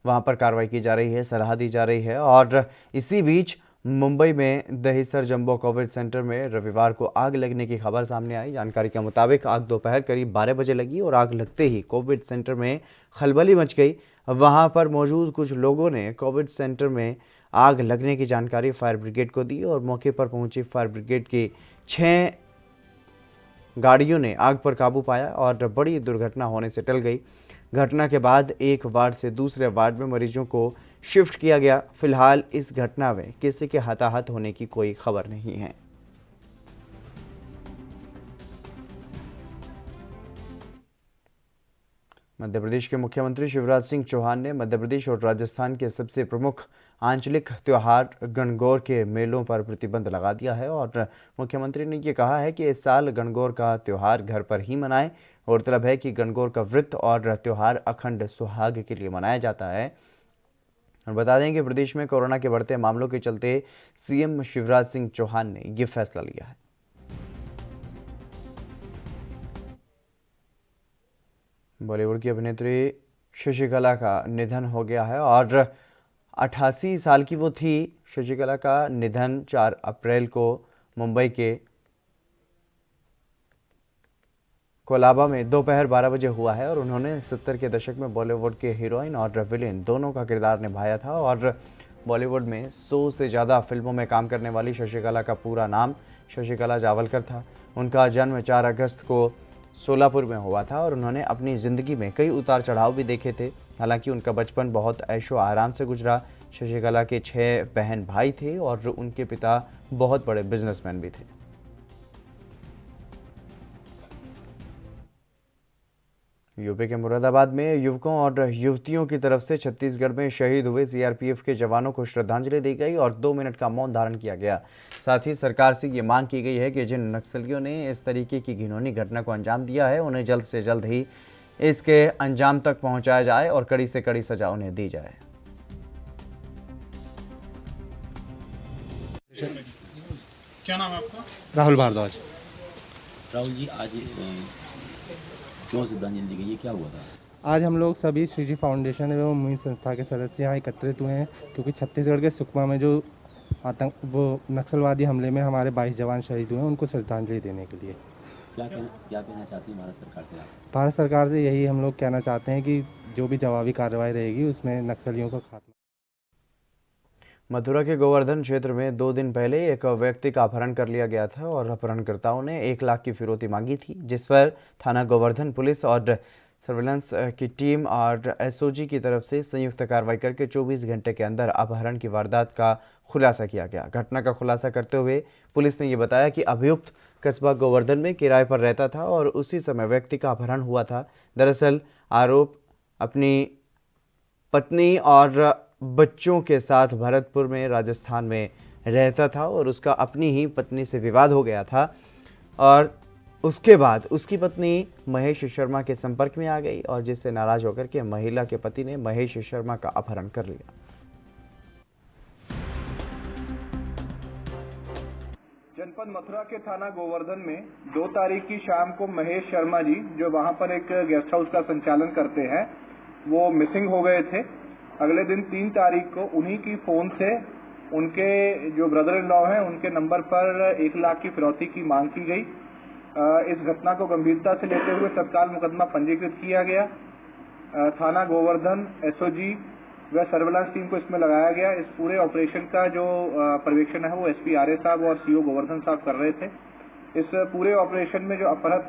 वहां पर कार्रवाई की जा रही है, सलाह दी जा रही है और इसी बीच मुंबई में दहिसर जंबो कोविड सेंटर में रविवार को आग लगने की खबर सामने आई। जानकारी के मुताबिक आग दोपहर करीब 12 बजे लगी और आग लगते ही कोविड सेंटर में खलबली मच गई। वहां पर मौजूद कुछ लोगों ने कोविड सेंटर में आग लगने की जानकारी फायर ब्रिगेड को दी और मौके पर पहुंची फायर ब्रिगेड की 6 गाड़ियों ने आग पर काबू पाया और बड़ी दुर्घटना होने से टल गई। घटना के बाद एक वार्ड से दूसरे वार्ड में मरीजों को शिफ्ट किया गया। फिलहाल इस घटना में किसी के हताहत होने की कोई खबर नहीं है। मध्य प्रदेश के मुख्यमंत्री शिवराज सिंह चौहान ने मध्य प्रदेश और राजस्थान के सबसे प्रमुख आंचलिक त्योहार गणगौर के मेलों पर प्रतिबंध लगा दिया है और मुख्यमंत्री ने ये कहा है कि इस साल गणगौर का त्योहार घर पर ही मनाएं। गौरतलब है कि गणगौर का व्रत और त्योहार अखंड सुहाग के लिए मनाया जाता है। और बता दें कि प्रदेश में कोरोना के बढ़ते मामलों के चलते सीएम शिवराज सिंह चौहान ने यह फैसला लिया है। बॉलीवुड की अभिनेत्री शशिकला का निधन हो गया है और 88 साल की वो थी। शशिकला का निधन 4 अप्रैल को मुंबई के कोलाबा में दोपहर 12 बजे हुआ है और उन्होंने 70 के दशक में बॉलीवुड के हीरोइन और विलेन दोनों का किरदार निभाया था और बॉलीवुड में 100 से ज़्यादा फिल्मों में काम करने वाली शशिकला का पूरा नाम शशिकला जावलकर था। उनका जन्म 4 अगस्त को सोलापुर में हुआ था और उन्होंने अपनी ज़िंदगी में कई उतार चढ़ाव भी देखे थे। हालांकि उनका बचपन बहुत ऐशो आराम से गुजरा। शशिकला के 6 बहन भाई थे और उनके पिता बहुत बड़े बिजनेसमैन भी थे। यूपी के मुरादाबाद में युवकों और युवतियों की तरफ से छत्तीसगढ़ में शहीद हुए सीआरपीएफ के जवानों को श्रद्धांजलि दी गई और 2 मिनट का मौन धारण किया गया। साथ ही सरकार से ये मांग की गई है कि जिन नक्सलियों ने इस तरीके की घिनौनी घटना को अंजाम दिया है उन्हें जल्द से जल्द ही इसके अंजाम तक पहुंचाया जाए और कड़ी से कड़ी सजा उन्हें दी जाए। क्या नाम है आपका? राहुल भारद्वाज। राहुल जी, आज क्यों श्रद्धांजलि दी गई, ये क्या हुआ था? आज हम लोग सभी श्रीजी फाउंडेशन एवं मुहिम संस्था के सदस्य यहाँ एकत्रित हुए हैं क्योंकि छत्तीसगढ़ के सुकमा में जो नक्सलवादी हमले में हमारे 22 जवान शहीद हुए हैं, उनको श्रद्धांजलि देने के लिए। क्या कहना चाहती है भारत सरकार से आप? भारत सरकार से यही हम लोग कहना चाहते हैं कि जो भी जवाबी कार्रवाई रहेगी उसमें नक्सलियों का खात्मा। मथुरा के गोवर्धन क्षेत्र में 2 दिन पहले एक व्यक्ति का अपहरण कर लिया गया था और अपहरणकर्ताओं ने 1 लाख की फिरौती मांगी थी, जिस पर थाना गोवर्धन पुलिस और सर्विलांस की टीम और एसओजी की तरफ से संयुक्त कार्रवाई करके 24 घंटे के अंदर अपहरण की वारदात का खुलासा किया गया। घटना का खुलासा करते हुए पुलिस ने ये बताया कि अभियुक्त कस्बा गोवर्धन में किराए पर रहता था और उसी समय व्यक्ति का अपहरण हुआ था। दरअसल आरोप अपनी पत्नी और बच्चों के साथ भरतपुर में राजस्थान में रहता था और उसका अपनी ही पत्नी से विवाद हो गया था और उसके बाद उसकी पत्नी महेश शर्मा के संपर्क में आ गई और जिससे नाराज होकर के महिला के पति ने महेश शर्मा का अपहरण कर लिया। जनपद मथुरा के थाना गोवर्धन में 2 तारीख की शाम को महेश शर्मा जी, जो वहां पर एक गेस्ट हाउस का संचालन करते हैं, वो मिसिंग हो गए थे। अगले दिन 3 तारीख को उन्हीं की फोन से उनके जो ब्रदर इन लॉ हैं उनके नंबर पर 1 लाख की फिरौती की मांग की गई। इस घटना को गंभीरता से लेते हुए तत्काल मुकदमा पंजीकृत किया गया। थाना गोवर्धन एसओजी व सर्विलांस टीम को इसमें लगाया गया। इस पूरे ऑपरेशन का जो पर्यवेक्षण है वो एसपी आर्य साहब और सीओ गोवर्धन साहब कर रहे थे। इस पूरे ऑपरेशन में जो अपहृत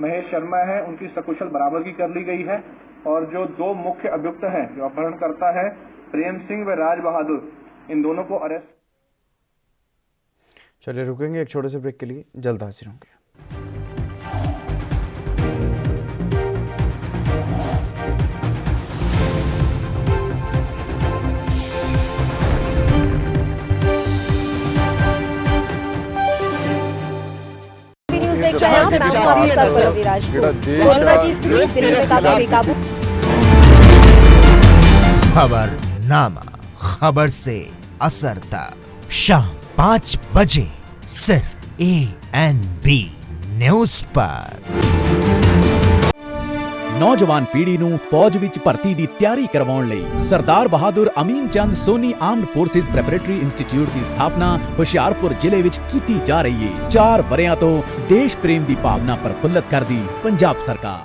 महेश शर्मा है उनकी सकुशल बरामदगी कर ली गई है और जो 2 मुख्य अभियुक्त हैं, जो अपहरणकर्ता है प्रेम सिंह व राज बहादुर, इन दोनों को अरेस्ट। चलिए रुकेंगे एक छोटे से ब्रेक के लिए, जल्द हाजिर होंगे। खबरनामा, खबर से असर तक शाम 5 बजे सिर्फ ANB न्यूज़ पर। ਨੌਜਵਾਨ ਪੀੜ੍ਹੀ ਨੂੰ ਫੌਜ ਵਿੱਚ ਭਰਤੀ ਦੀ ਤਿਆਰੀ ਕਰਵਾਉਣ ਲਈ Sardar Bahadur Amin Chand Soni armed forces preparatory institute ਦੀ ਸਥਾਪਨਾ ਹੁਸ਼ਿਆਰਪੁਰ ਜ਼ਿਲ੍ਹੇ ਵਿੱਚ ਕੀਤੀ ਜਾ ਰਹੀ ਹੈ। 4 ਵਰ੍ਹਿਆਂ ਤੋਂ ਦੇਸ਼ ਪ੍ਰੇਮ ਦੀ ਭਾਵਨਾ ਪ੍ਰਫੁੱਲਤ ਕਰਦੀ ਪੰਜਾਬ सरकार।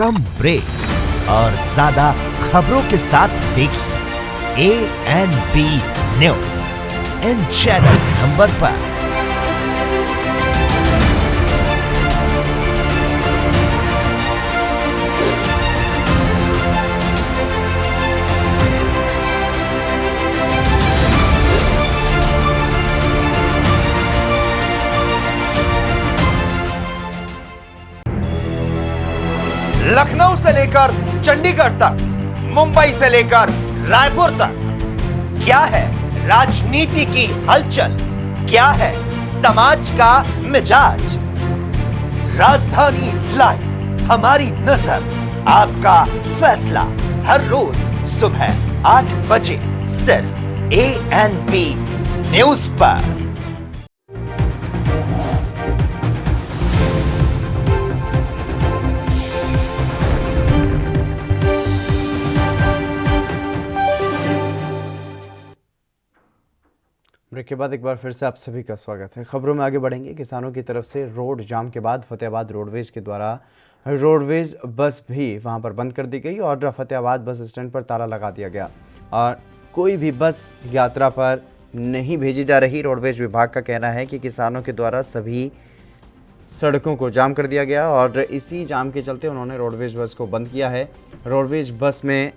कम ब्रेक और ज्यादा खबरों के साथ देखिए ANB न्यूज़ इन चैनल नंबर पर। लखनऊ से लेकर चंडीगढ़ तक, मुंबई से लेकर रायपुर तक, क्या है राजनीति की हलचल, क्या है समाज का मिजाज। राजधानी लाइव, हमारी नजर, आपका फैसला, हर रोज सुबह 8 बजे सिर्फ ANP न्यूज पर। ब्रेक के बाद एक बार फिर से आप सभी का स्वागत है। खबरों में आगे बढ़ेंगे। किसानों की तरफ से रोड जाम के बाद फतेहाबाद रोडवेज के द्वारा रोडवेज बस भी वहां पर बंद कर दी गई और फतेहाबाद बस स्टैंड पर ताला लगा दिया गया और कोई भी बस यात्रा पर नहीं भेजी जा रही। रोडवेज विभाग का कहना है कि किसानों के द्वारा सभी सड़कों को जाम कर दिया गया और इसी जाम के चलते उन्होंने रोडवेज बस को बंद किया है। रोडवेज बस में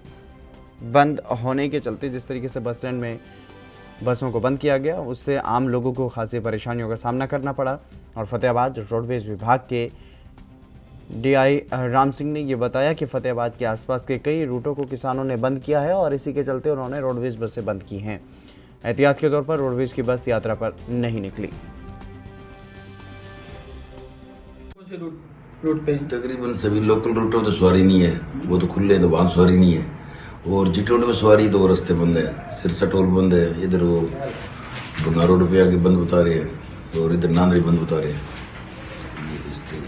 बंद होने के चलते जिस तरीके से बस स्टैंड में बसों को बंद किया गया, उससे आम लोगों को खासी परेशानियों का सामना करना पड़ा। और फतेहाबाद रोडवेज विभाग के DI राम सिंह ने ये बताया कि फतेहाबाद के आसपास के कई रूटों को किसानों ने बंद किया है और इसी के चलते उन्होंने रोडवेज बसें बंद की हैं। एहतियात के तौर पर रोडवेज की बस यात्रा पर नहीं निकली। रूट पे तकरीबन सभी लोकल रूटों तो सवारी नहीं है, वो तो खुले, तो वहाँ सवारी नहीं है। और जिटोड में सवारी, तो रास्ते बंद है, सिरसा टोल बंद है, इधर वो गुना रोड पे आके बंद बता रहे हैं और इधर नांदरी बंद बता रहे हैं।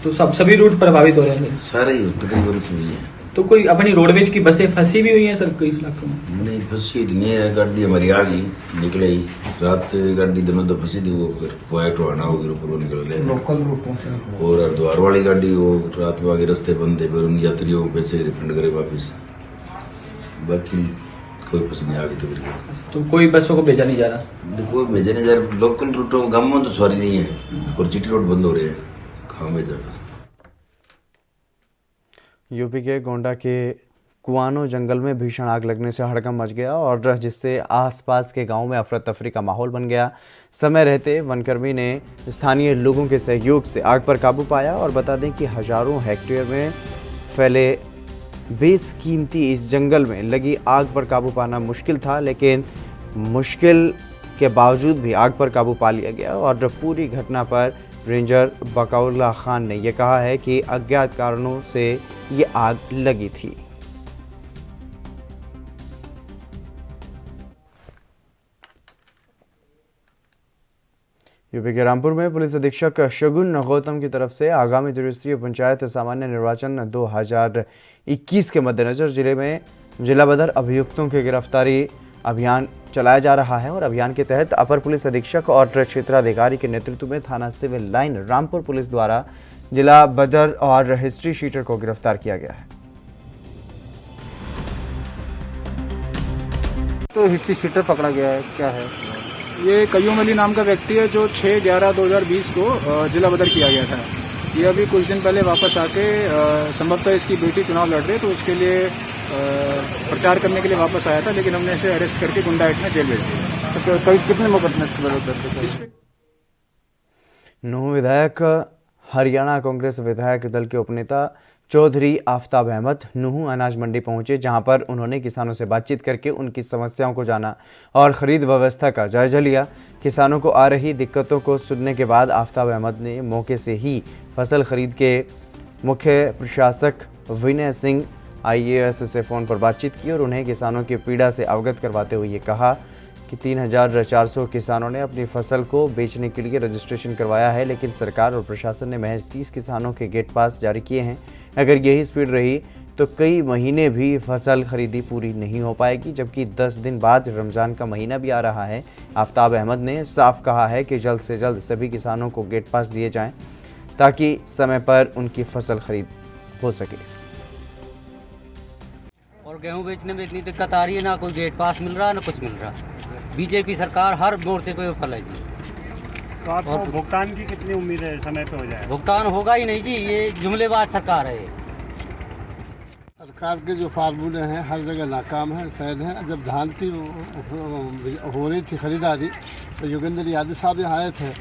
तो सभी रूट प्रभावित हो रहे हैं? सारे ही तकरीबन सभी हैं। तो कोई अपनी रोडवेज की बसें फंसी भी हुई हैं सर कई इलाकों में? नहीं फंसी नहीं है, गाड़ी हमारी आ गई, निकले ही रात गाड़ी दोनों तो फंसी थी, वो फिर वाइट आना होगी ऊपर वो निकल रहे लोकल रूटों से। और हरिद्वार वाली गाड़ी वो रात में आगे रास्ते बंद थे, फिर उन यात्रियों को पैसे रिफंड करे वापस, बाकी कोई बस नहीं आ गई तकरीबन। तो कोई बसों को भेजा नहीं जा रहा? कोई भेजा नहीं जा रहा, लोकल रूटों गाँव में तो सवारी नहीं है और जीटी रोड बंद हो रहे हैं, कहाँ भेजा। यूपी के गोंडा के कुआनो जंगल में भीषण आग लगने से हड़कंप मच गया और जिससे आसपास के गांव में अफरा तफरी का माहौल बन गया। समय रहते वनकर्मी ने स्थानीय लोगों के सहयोग से आग पर काबू पाया और बता दें कि हजारों हेक्टेयर में फैले बेशकीमती इस जंगल में लगी आग पर काबू पाना मुश्किल था, लेकिन मुश्किल के बावजूद भी आग पर काबू पा लिया गया। और पूरी घटना पर रेंजर बकाउल्ला खान ने यह कहा है कि अज्ञात कारणों से ये आग लगी थी। यूपी के रामपुर में पुलिस अधीक्षक शगुन गौतम की तरफ से आगामी त्रिस्तरीय पंचायत सामान्य निर्वाचन 2021 के मद्देनजर जिले में जिला बदर अभियुक्तों की गिरफ्तारी अभियान चलाया जा रहा है और अभियान के तहत अपर पुलिस अधीक्षक और क्षेत्राधिकारी के नेतृत्व में थाना सिविल लाइन रामपुर पुलिस द्वारा जिला बदर और हिस्ट्री शीटर को गिरफ्तार किया गया है। तो हिस्ट्री शीटर पकड़ा गया है, क्या है ये? कयूम अली नाम का व्यक्ति है जो 6/11/2020 को जिला बदर किया गया था। ये अभी कुछ दिन पहले वापस आके संभवतः इसकी बेटी चुनाव लड़ रही, तो उसके लिए प्रचार करने के लिए वापस आया था, लेकिन हमने इसे अरेस्ट करके गुंडा एक्ट में जेल भेज दिया। तो कितने मुकदमे? नूह विधायक हरियाणा कांग्रेस विधायक दल के उपनेता चौधरी आफ्ताब अहमद नूह अनाज मंडी पहुंचे, जहां पर उन्होंने किसानों से बातचीत करके उनकी समस्याओं को जाना और खरीद व्यवस्था का जायजा लिया। किसानों को आ रही दिक्कतों को सुनने के बाद आफ्ताब अहमद ने मौके से ही फसल खरीद के मुख्य प्रशासक विनय सिंह IAS से फ़ोन पर बातचीत की और उन्हें किसानों की पीड़ा से अवगत करवाते हुए ये कहा कि 3400 किसानों ने अपनी फसल को बेचने के लिए रजिस्ट्रेशन करवाया है, लेकिन सरकार और प्रशासन ने महज 30 किसानों के गेट पास जारी किए हैं। अगर यही स्पीड रही तो कई महीने भी फसल खरीदी पूरी नहीं हो पाएगी, जबकि 10 दिन बाद रमज़ान का महीना भी आ रहा है। आफ्ताब अहमद ने साफ कहा है कि जल्द से जल्द सभी किसानों को गेट पास दिए जाएं ताकि समय पर उनकी फसल खरीद हो सके। और गेहूं बेचने में इतनी दिक्कत आ रही है, ना कोई गेट पास मिल रहा है ना कुछ मिल रहा। बीजेपी सरकार हर मोर्चे पे विफल है जी। तो आपको भुगतान की कितनी उम्मीद है समय पे हो जाए? भुगतान होगा ही नहीं जी, ये जुमलेबाज सरकार है। सरकार के जो फार्मूले हैं हर जगह नाकाम है, फैल है। जब धान की हो रही थी खरीदारी तो योगेंद्र यादव साहब यहाँ आए थे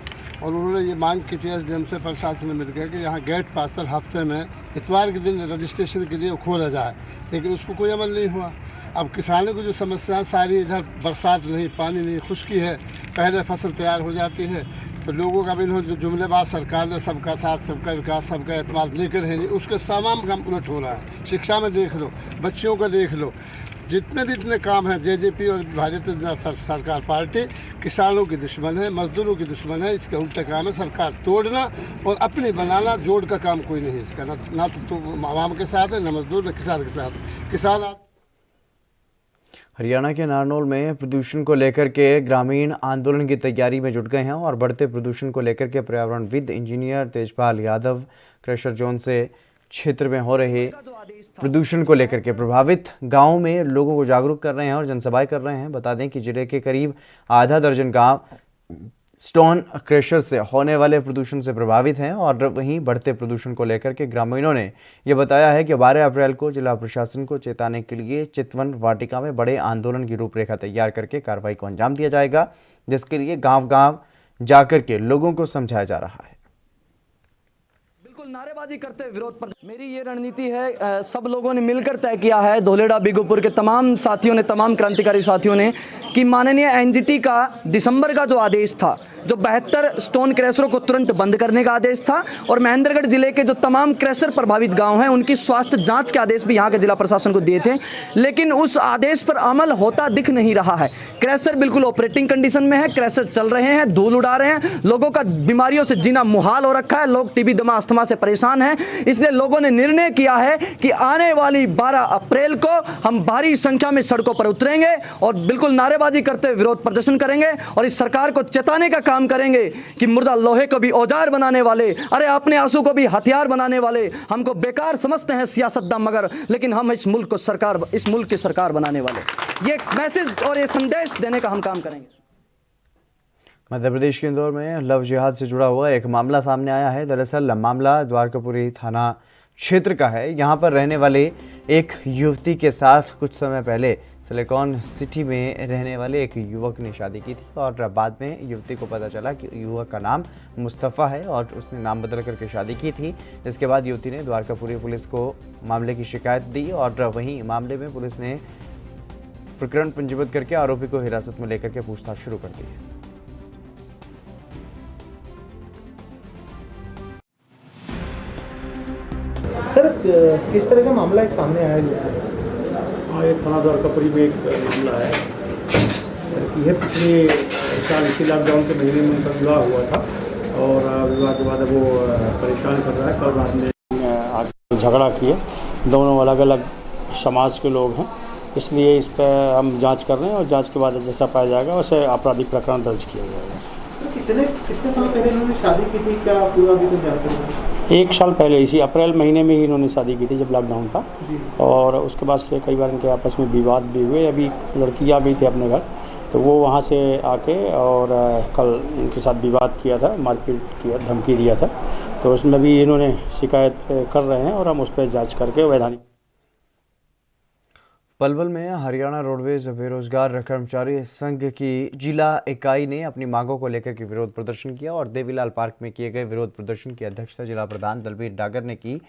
और उन्होंने ये मांग की थी एसडीएम से, प्रशासन ने मिलकर कि यहाँ गेट पास पर हफ्ते में इतवार के दिन रजिस्ट्रेशन के लिए खोला जाए, लेकिन उसको कोई अमल नहीं हुआ। अब किसानों की जो समस्याएं सारी, इधर बरसात नहीं, पानी नहीं, खुश्की है, पहले फसल तैयार हो जाती है, तो लोगों का भी जो जुमलेबाज सरकार ने सबका साथ, सबका विकास, सबका एतमाद लेकर है, उसके तमाम काम उलट हो रहा है। शिक्षा में देख लो, बच्चियों का देख लो, जितने भी इतने काम हैं, जेजेपी और भारतीय जनता सरकार पार्टी किसानों की दुश्मन है, मजदूरों की दुश्मन है। इसका उल्टा काम है सरकार तोड़ना और अपनी बनाना, जोड़ का काम कोई नहीं है इसका। ना तो आवाम के साथ है, न मजदूर, न किसान के साथ। किसान हरियाणा के नारनौल में प्रदूषण को लेकर के ग्रामीण आंदोलन की तैयारी में जुट गए हैं और बढ़ते प्रदूषण को लेकर के पर्यावरणविद engineer Tejpal Yadav crusher zone से क्षेत्र में हो रहे प्रदूषण को लेकर के प्रभावित गांवों में लोगों को जागरूक कर रहे हैं और जनसभाएं कर रहे हैं। बता दें कि जिले के करीब आधा दर्जन गांव स्टोन क्रशर से होने वाले प्रदूषण से प्रभावित हैं और वहीं बढ़ते प्रदूषण को लेकर के ग्रामीणों ने यह बताया है कि 12 अप्रैल को जिला प्रशासन को चेताने के लिए चितवन वाटिका में बड़े आंदोलन की रूपरेखा तैयार करके कार्रवाई को अंजाम दिया जाएगा, जिसके लिए गांव-गांव जाकर के लोगों को समझाया जा रहा है। बिल्कुल नारेबाजी करते विरोध पर मेरी ये रणनीति है, सब लोगों ने मिलकर तय किया है, धोलेड़ा बिगुपुर के तमाम साथियों ने, तमाम क्रांतिकारी साथियों ने, कि माननीय एनजीटी का दिसंबर का जो आदेश था, जो 72 स्टोन क्रैशरों को तुरंत बंद करने का आदेश था और महेंद्रगढ़ जिले के जो तमाम क्रैशर प्रभावित गांव हैं उनकी स्वास्थ्य जांच के आदेश भी यहां के जिला प्रशासन को दिए थे, लेकिन उस आदेश पर अमल होता दिख नहीं रहा है। क्रैशर बिल्कुल ऑपरेटिंग कंडीशन में है, क्रैशर चल रहे हैं, धूल उड़ा रहे हैं, लोगों का बीमारियों से जीना मुहाल हो रखा है, लोग टीबी, दमा, अस्थमा से परेशान हैं। इसलिए लोगों ने निर्णय किया है कि आने वाली 12 अप्रैल को हम भारी संख्या में सड़कों पर उतरेंगे और बिल्कुल नारेबाजी करते हुए विरोध प्रदर्शन करेंगे और इस सरकार को चेताने का काम करेंगे कि मुर्दा लोहे को भी औजार बनाने वाले, अरे अपने आंसू को भी हथियार बनाने वाले हमको बेकार समझते हैं सियासतदान, मगर लेकिन हम इस मुल्क की सरकार बनाने वाले, ये मैसेज और ये संदेश देने का हम काम करेंगे। मध्य प्रदेश के इंदौर में लव जिहाद से जुड़ा हुआ एक मामला सामने आया है। दरअसल मामला द्वारकापुरी थाना क्षेत्र का है। यहाँ पर रहने वाले एक युवती के साथ कुछ समय पहले सिलिकॉन सिटी में रहने वाले एक युवक ने शादी की थी और बाद में युवती को पता चला कि युवक का नाम मुस्तफ़ा है और उसने नाम बदल करके शादी की थी। इसके बाद युवती ने द्वारकापुरी पुलिस को मामले की शिकायत दी और वहीं मामले में पुलिस ने प्रकरण पंजीबद्ध करके आरोपी को हिरासत में लेकर के पूछताछ शुरू कर दी है। सर, किस तरह का मामला एक सामने आया है? ये थाना द्वारकापुरी में एक मामला है कि है पिछले साल इसी लॉकडाउन के महीने में उनका विवाह हुआ था और विवाह के बाद वो परेशान कर रहा है। कल रात में आगे झगड़ा किए, दोनों अलग अलग समाज के लोग हैं, इसलिए इस पर हम जांच कर रहे हैं और जांच के बाद जैसा पाया जाएगा वैसे आपराधिक प्रकरण दर्ज किया जाएगा। कितने समय पहले इन्होंने शादी की थी, क्या पूरा अभी तो जानते हैं? 1 साल पहले, इसी अप्रैल महीने में ही इन्होंने शादी की थी जब लॉकडाउन था, और उसके बाद से कई बार इनके आपस में विवाद भी हुए। अभी लड़की आ गई थी अपने घर, तो वो वहाँ से आके और कल इनके साथ विवाद किया था, मारपीट किया, धमकी दिया था, तो उसमें भी इन्होंने शिकायत कर रहे हैं और हम उस पर जाँच करके वैधानिक। पलवल में हरियाणा रोडवेज बेरोजगार कर्मचारी संघ की जिला इकाई ने अपनी मांगों को लेकर के विरोध प्रदर्शन किया और देवीलाल पार्क में किए गए विरोध प्रदर्शन की अध्यक्षता जिला प्रधान दलबीर डागर ने की।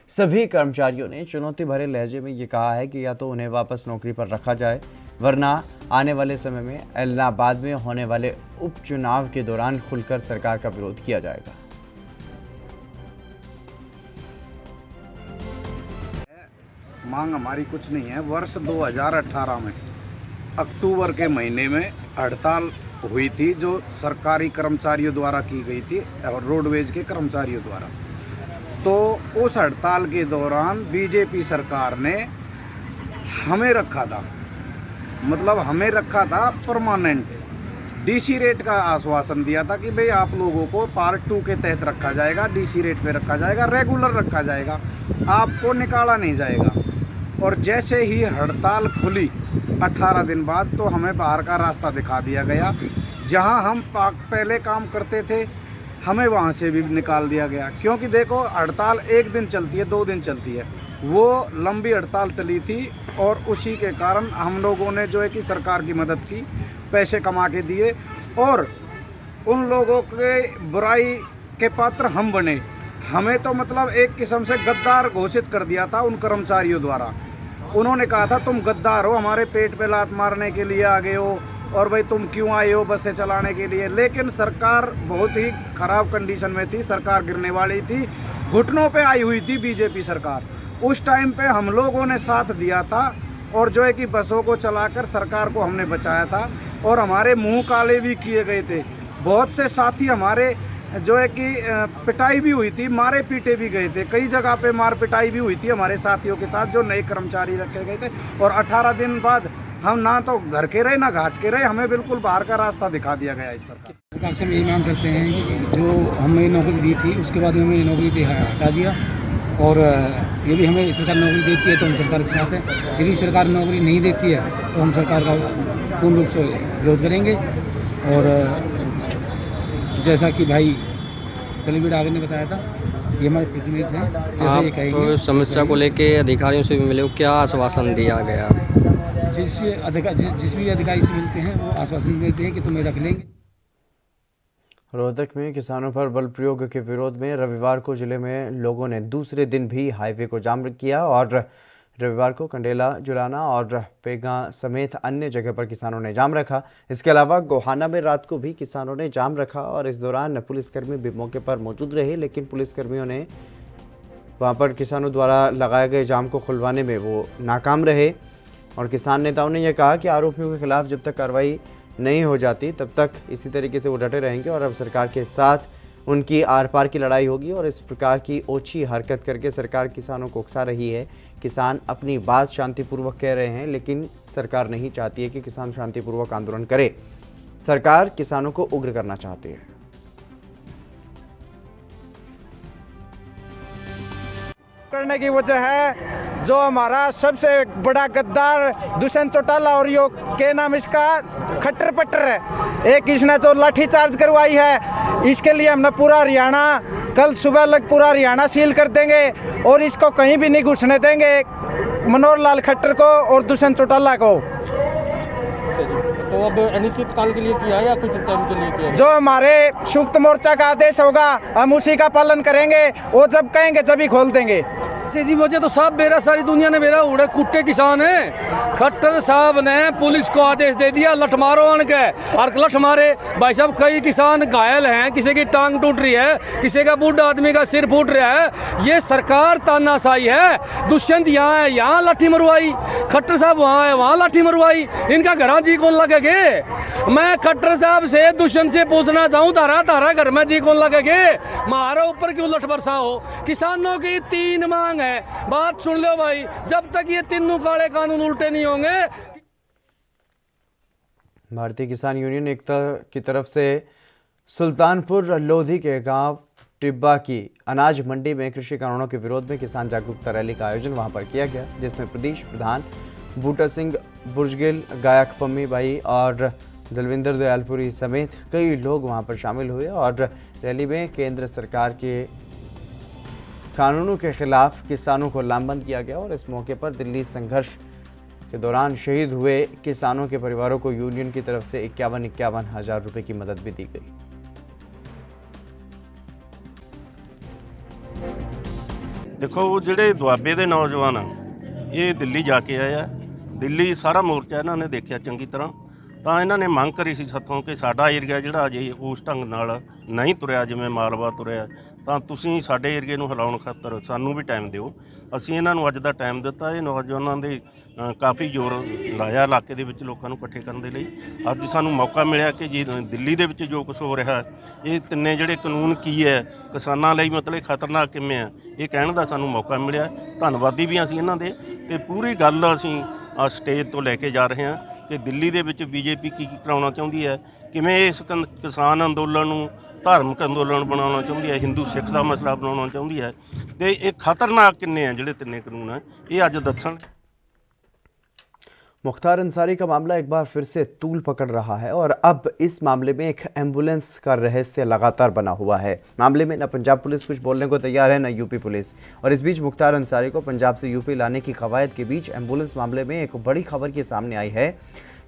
सभी कर्मचारियों ने चुनौती भरे लहजे में ये कहा है कि या तो उन्हें वापस नौकरी पर रखा जाए, वरना आने वाले समय में इलाहाबाद में होने वाले उपचुनाव के दौरान खुलकर सरकार का विरोध किया जाएगा। मांग हमारी कुछ नहीं है। वर्ष 2018 में अक्टूबर के महीने में हड़ताल हुई थी जो सरकारी कर्मचारियों द्वारा की गई थी और रोडवेज के कर्मचारियों द्वारा। तो उस हड़ताल के दौरान बीजेपी सरकार ने हमें रखा था, मतलब हमें रखा था परमानेंट डीसी रेट का आश्वासन दिया था कि भाई आप लोगों को पार्ट 2 के तहत रखा जाएगा, डीसी रेट पे रखा जाएगा, रेगुलर रखा जाएगा, आपको निकाला नहीं जाएगा। और जैसे ही हड़ताल खुली 18 दिन बाद तो हमें बाहर का रास्ता दिखा दिया गया। जहां हम पहले काम करते थे हमें वहां से भी निकाल दिया गया, क्योंकि देखो हड़ताल 1 दिन चलती है, 2 दिन चलती है, वो लंबी हड़ताल चली थी और उसी के कारण हम लोगों ने जो है कि सरकार की मदद की, पैसे कमा के दिए और उन लोगों के बुराई के पात्र हम बने। हमें तो मतलब एक किस्म से गद्दार घोषित कर दिया था उन कर्मचारियों द्वारा। उन्होंने कहा था तुम गद्दार हो, हमारे पेट पे लात मारने के लिए आ गए हो, और भाई तुम क्यों आए हो बसें चलाने के लिए। लेकिन सरकार बहुत ही ख़राब कंडीशन में थी, सरकार गिरने वाली थी, घुटनों पे आई हुई थी बीजेपी सरकार। उस टाइम पे हम लोगों ने साथ दिया था और जो है कि बसों को चलाकर सरकार को हमने बचाया था, और हमारे मुंह काले भी किए गए थे। बहुत से साथी हमारे जो है कि पिटाई भी हुई थी, मारे पीटे भी गए थे, कई जगह पे मार पिटाई भी हुई थी हमारे साथियों के साथ जो नए कर्मचारी रखे गए थे। और 18 दिन बाद हम ना तो घर के रहे ना घाट के रहे, हमें बिल्कुल बाहर का रास्ता दिखा दिया गया इस सरकार से हम यही मांग करते हैं कि जो हमें नौकरी दी थी उसके बाद हमें नौकरी हटा दिया, और यदि हमें सरकार नौकरी देती है तो हम सरकार के साथ हैं, यदि सरकार नौकरी नहीं देती है तो हम सरकार का पूर्ण रूप से विरोध करेंगे। और जैसा कि भाई दलवीर आगे ने बताया था, ये हमारे प्रतिनिधि हैं, जैसे ये कहेंगे। आप समस्या को लेके अधिकारियों से भी मिले, क्या आश्वासन दिया गया? जिस भी अधिकारी से मिलते हैं वो आश्वासन देते हैं कि तुम्हें रख लेंगे। रोहतक में किसानों पर बल प्रयोग के विरोध में रविवार को जिले में लोगों ने दूसरे दिन भी हाईवे को जाम किया, और रविवार को कंडेला, जुलाना और पेगा समेत अन्य जगह पर किसानों ने जाम रखा। इसके अलावा गोहाना में रात को भी किसानों ने जाम रखा, और इस दौरान पुलिसकर्मी भी मौके पर मौजूद रहे, लेकिन पुलिसकर्मियों ने वहां पर किसानों द्वारा लगाए गए जाम को खुलवाने में वो नाकाम रहे। और किसान नेताओं ने यह कहा कि आरोपियों के खिलाफ जब तक कार्रवाई नहीं हो जाती तब तक इसी तरीके से वो डटे रहेंगे, और अब सरकार के साथ उनकी आर पार की लड़ाई होगी। और इस प्रकार की ओछी हरकत करके सरकार किसानों को उकसा रही है। किसान अपनी बात शांतिपूर्वक कह रहे हैं, लेकिन सरकार नहीं चाहती है कि किसान शांतिपूर्वक आंदोलन करे। सरकार किसानों को उग्र करना चाहती है। करने की वजह है जो हमारा सबसे बड़ा गद्दार दुष्यंत चौटाला, और यो के नाम इसका खट्टर पट्टर है, एक इसने जो लाठी चार्ज करवाई है, इसके लिए हमने पूरा हरियाणा कल सुबह लग पूरा हरियाणा सील कर देंगे, और इसको कहीं भी नहीं घुसने देंगे, मनोहर लाल खट्टर को और दुष्यंत चौटाला को। तो अब अनिश्चितकाल के लिए किया या कुछ टाइम के लिए किया? जो हमारे संयुक्त मोर्चा का आदेश होगा हम उसी का पालन करेंगे, वो जब कहेंगे जब ही खोल देंगे। जी वजह तो साहब मेरा सारी दुनिया ने मेरा उड़े कुट्टे किसान है। खट्टर साहब ने पुलिस को आदेश दे दिया लठ मारो आन के, और लठ मारे भाई साहब, कई किसान घायल हैं, किसी की टांग टूट रही है, किसी का बूढ़ा आदमी का सिर फूट रहा है। ये सरकार तानाशाही है। दुष्यंत यहाँ है, यहाँ लाठी मरवाई, खट्टर साहब वहाँ है, वहाँ लाठी मरवाई, इनका घर जी कौन लगेगे? मैं खट्टर साहब से दुष्यंत से पूछना चाहूँ, तारा घर में जी कौन लगेगे? हमारे ऊपर क्यों लठ बरसा हो? किसानों की 3 मांग है, बात सुन लो भाई, जब तक ये तीनों काले कानून उल्टे नहीं होंगे। भारतीय किसान यूनियन एकता की तरफ से सुल्तानपुर लोधी के गांव टिब्बा की अनाज मंडी में कृषि कानूनों के विरोध में किसान जागरूकता रैली का आयोजन वहां पर किया गया, जिसमें प्रदेश प्रधान बूटा सिंह बुर्जगिल, गायक पम्मी भाई और दलविंदर दयालपुरी समेत कई लोग वहां पर शामिल हुए। और रैली में केंद्र सरकार के कानूनों के खिलाफ किसानों को लामबंद किया गया, और इस मौके पर दिल्ली संघर्ष के दौरान शहीद हुए किसानों के परिवारों को यूनियन की तरफ से 51 हज़ार रुपए की मदद भी दी गई। देखो ਜਿਹੜੇ ਦੁਆਬੇ ਦੇ ਨੌਜਵਾਨ ਆ ਇਹ ਦਿੱਲੀ ਜਾ ਕੇ ਆਏ ਆ, ਦਿੱਲੀ ਸਾਰਾ ਮੋਰਚਾ ਇਹਨਾਂ ਨੇ ਦੇਖਿਆ ਚੰਗੀ ਤਰ੍ਹਾਂ, ਤਾਂ ਇਹਨਾਂ ਨੇ ਮੰਗ ਕਰੀ ਸੀ ਸਾਥੋਂ ਕਿ ਸਾਡਾ ਏਰੀਆ ਜਿਹੜਾ ਅਜੇ ਉਸ ਢੰਗ ਨਾਲ ਨਹੀਂ ਤੁਰਿਆ ਜਿਵੇਂ ਮਾਲਵਾ ਤੁਰਿਆ, ਤਾਂ ਤੁਸੀਂ ਸਾਡੇ ਏਰੀਏ ਨੂੰ ਹਿਲਾਉਣ ਖਾਤਰ ਸਾਨੂੰ ਵੀ ਟਾਈਮ ਦਿਓ। ਅਸੀਂ ਇਹਨਾਂ ਨੂੰ ਅੱਜ ਦਾ ਟਾਈਮ ਦਿੱਤਾ। ਇਹ ਨੌਜਵਾਨਾਂ ਦੇ ਕਾਫੀ ਜ਼ੋਰ ਲਾਇਆ ਇਲਾਕੇ ਦੇ ਵਿੱਚ ਲੋਕਾਂ ਨੂੰ ਇਕੱਠੇ ਕਰਨ ਦੇ ਲਈ। ਅੱਜ ਸਾਨੂੰ ਮੌਕਾ ਮਿਲਿਆ ਕਿ ਜੀ ਦਿੱਲੀ ਦੇ ਵਿੱਚ ਜੋ ਕੁਝ ਹੋ ਰਿਹਾ, ਇਹ ਤਿੰਨੇ ਜਿਹੜੇ ਕਾਨੂੰਨ ਕੀ ਹੈ, ਕਿਸਾਨਾਂ ਲਈ ਮਤਲਬ ਖਤਰਨਾਕ ਕਿਵੇਂ ਆ, ਇਹ ਕਹਿਣ ਦਾ ਸਾਨੂੰ ਮੌਕਾ ਮਿਲਿਆ। ਧੰਨਵਾਦੀ ਵੀ ਅਸੀਂ ਇਹਨਾਂ ਦੇ, ਤੇ ਪੂਰੀ ਗੱਲ ਅਸੀਂ ਸਟੇਜ ਤੋਂ ਲੈ ਕੇ ਜਾ ਰਹੇ ਹਾਂ ਕਿ ਦਿੱਲੀ ਦੇ ਵਿੱਚ ਬੀਜੇਪੀ ਕੀ ਕਰਾਉਣਾ ਚਾਹੁੰਦੀ ਹੈ, ਕਿਵੇਂ ਇਸ ਕਿਸਾਨ ਅੰਦੋਲਨ ਨੂੰ ਧਾਰਮਿਕ ਅੰਦੋਲਨ ਬਣਾਉਣਾ ਚਾਹੁੰਦੀ ਹੈ, ਹਿੰਦੂ ਸਿੱਖ ਦਾ ਮਸਲਾ ਬਣਾਉਣਾ ਚਾਹੁੰਦੀ ਹੈ, ਤੇ ਇਹ ਖਤਰਨਾਕ ਕਿੰਨੇ ਆ ਜਿਹੜੇ ਤਿੰਨੇ ਕਾਨੂੰਨ ਆ, ਇਹ ਅੱਜ ਦੱਸਣ। मुख्तार अंसारी का मामला एक बार फिर से तूल पकड़ रहा है, और अब इस मामले में एक एम्बुलेंस का रहस्य लगातार बना हुआ है। मामले में न पंजाब पुलिस कुछ बोलने को तैयार है, न यूपी पुलिस। और इस बीच मुख्तार अंसारी को पंजाब से यूपी लाने की कवायद के बीच एम्बुलेंस मामले में एक बड़ी खबर की सामने आई है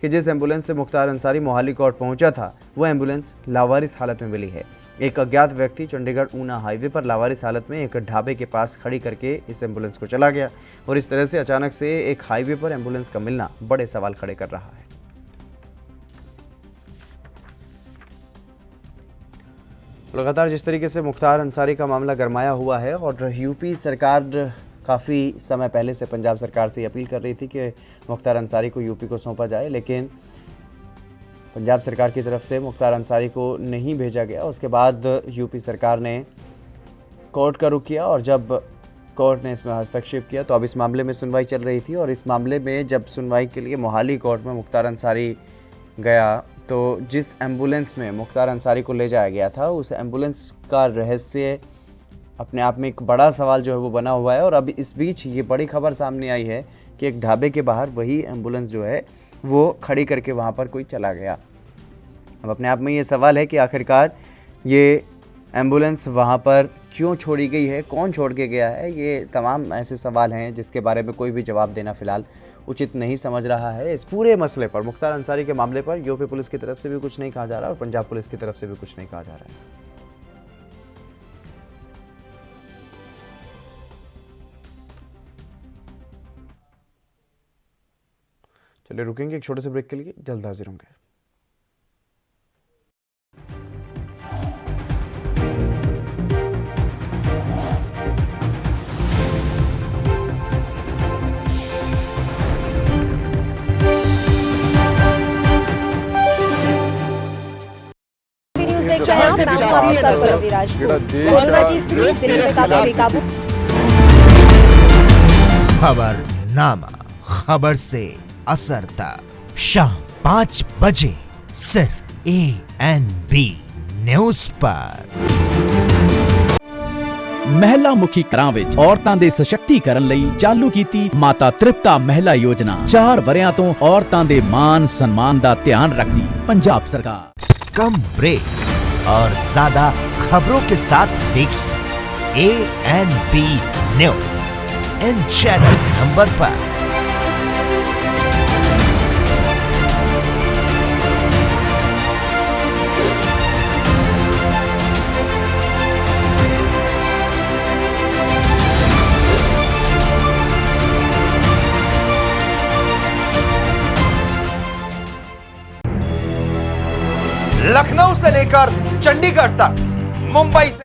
कि जिस एम्बुलेंस से मुख्तार अंसारी मोहाली कोर्ट पहुंचा था वो एम्बुलेंस लावारिस हालत में मिली है। एक अज्ञात व्यक्ति चंडीगढ़ ऊना हाईवे पर लावारिस हालत में एक ढाबे के पास खड़ी करके इस एम्बुलेंस को चला गया और इस तरह से अचानक से एक हाईवे पर एम्बुलेंस का मिलना बड़े सवाल खड़े कर रहा है। लगातार जिस तरीके से मुख्तार अंसारी का मामला गरमाया हुआ है और यूपी सरकार काफ़ी समय पहले से पंजाब सरकार से अपील कर रही थी कि मुख्तार अंसारी को यूपी को सौंपा जाए, लेकिन पंजाब सरकार की तरफ से मुख्तार अंसारी को नहीं भेजा गया। उसके बाद यूपी सरकार ने कोर्ट का रुख किया और जब कोर्ट ने इसमें हस्तक्षेप किया तो अब इस मामले में सुनवाई चल रही थी और इस मामले में जब सुनवाई के लिए मोहाली कोर्ट में मुख्तार अंसारी गया तो जिस एम्बुलेंस में मुख्तार अंसारी को ले जाया गया था उस एम्बुलेंस का रहस्य अपने आप में एक बड़ा सवाल जो है वो बना हुआ है। और अब इस बीच ये बड़ी खबर सामने आई है कि एक ढाबे के बाहर वही एम्बुलेंस जो है वो खड़ी करके वहाँ पर कोई चला गया। अब अपने आप में ये सवाल है कि आखिरकार ये एम्बुलेंस वहाँ पर क्यों छोड़ी गई है, कौन छोड़ के गया है। ये तमाम ऐसे सवाल हैं जिसके बारे में कोई भी जवाब देना फ़िलहाल उचित नहीं समझ रहा है। इस पूरे मसले पर, मुख्तार अंसारी के मामले पर यूपी पुलिस की तरफ से भी कुछ नहीं कहा जा रहा और पंजाब पुलिस की तरफ से भी कुछ नहीं कहा जा रहा है। चलिए रुकेंगे एक छोटे से ब्रेक के लिए, जल्द हाजिर होंगे। खबरनामा, खबर से असर तक शाम 5 बजे सिर्फ ANB न्यूज़ पर। ਮਹਿਲਾ ਮੁਖੀ ਘਰਾਂ ਵਿੱਚ ਔਰਤਾਂ ਦੇ ਸਸ਼ਕਤੀਕਰਨ ਲਈ ਚਾਲੂ ਕੀਤੀ ਮਾਤਾ ਤ੍ਰਿਪਤਾ ਮਹਿਲਾ ਯੋਜਨਾ 4 ਵਰਿਆਂ ਤੋਂ ਔਰਤਾਂ ਦੇ ਮਾਨ ਸਨਮਾਨ ਦਾ ਧਿਆਨ ਰੱਖਦੀ पंजाब सरकार। कम ब्रेक और ज्यादा खबरों के साथ देखिए ANB न्यूज़ इन चैनल नंबर पर। लखनऊ से लेकर चंडीगढ़ तक, मुंबई से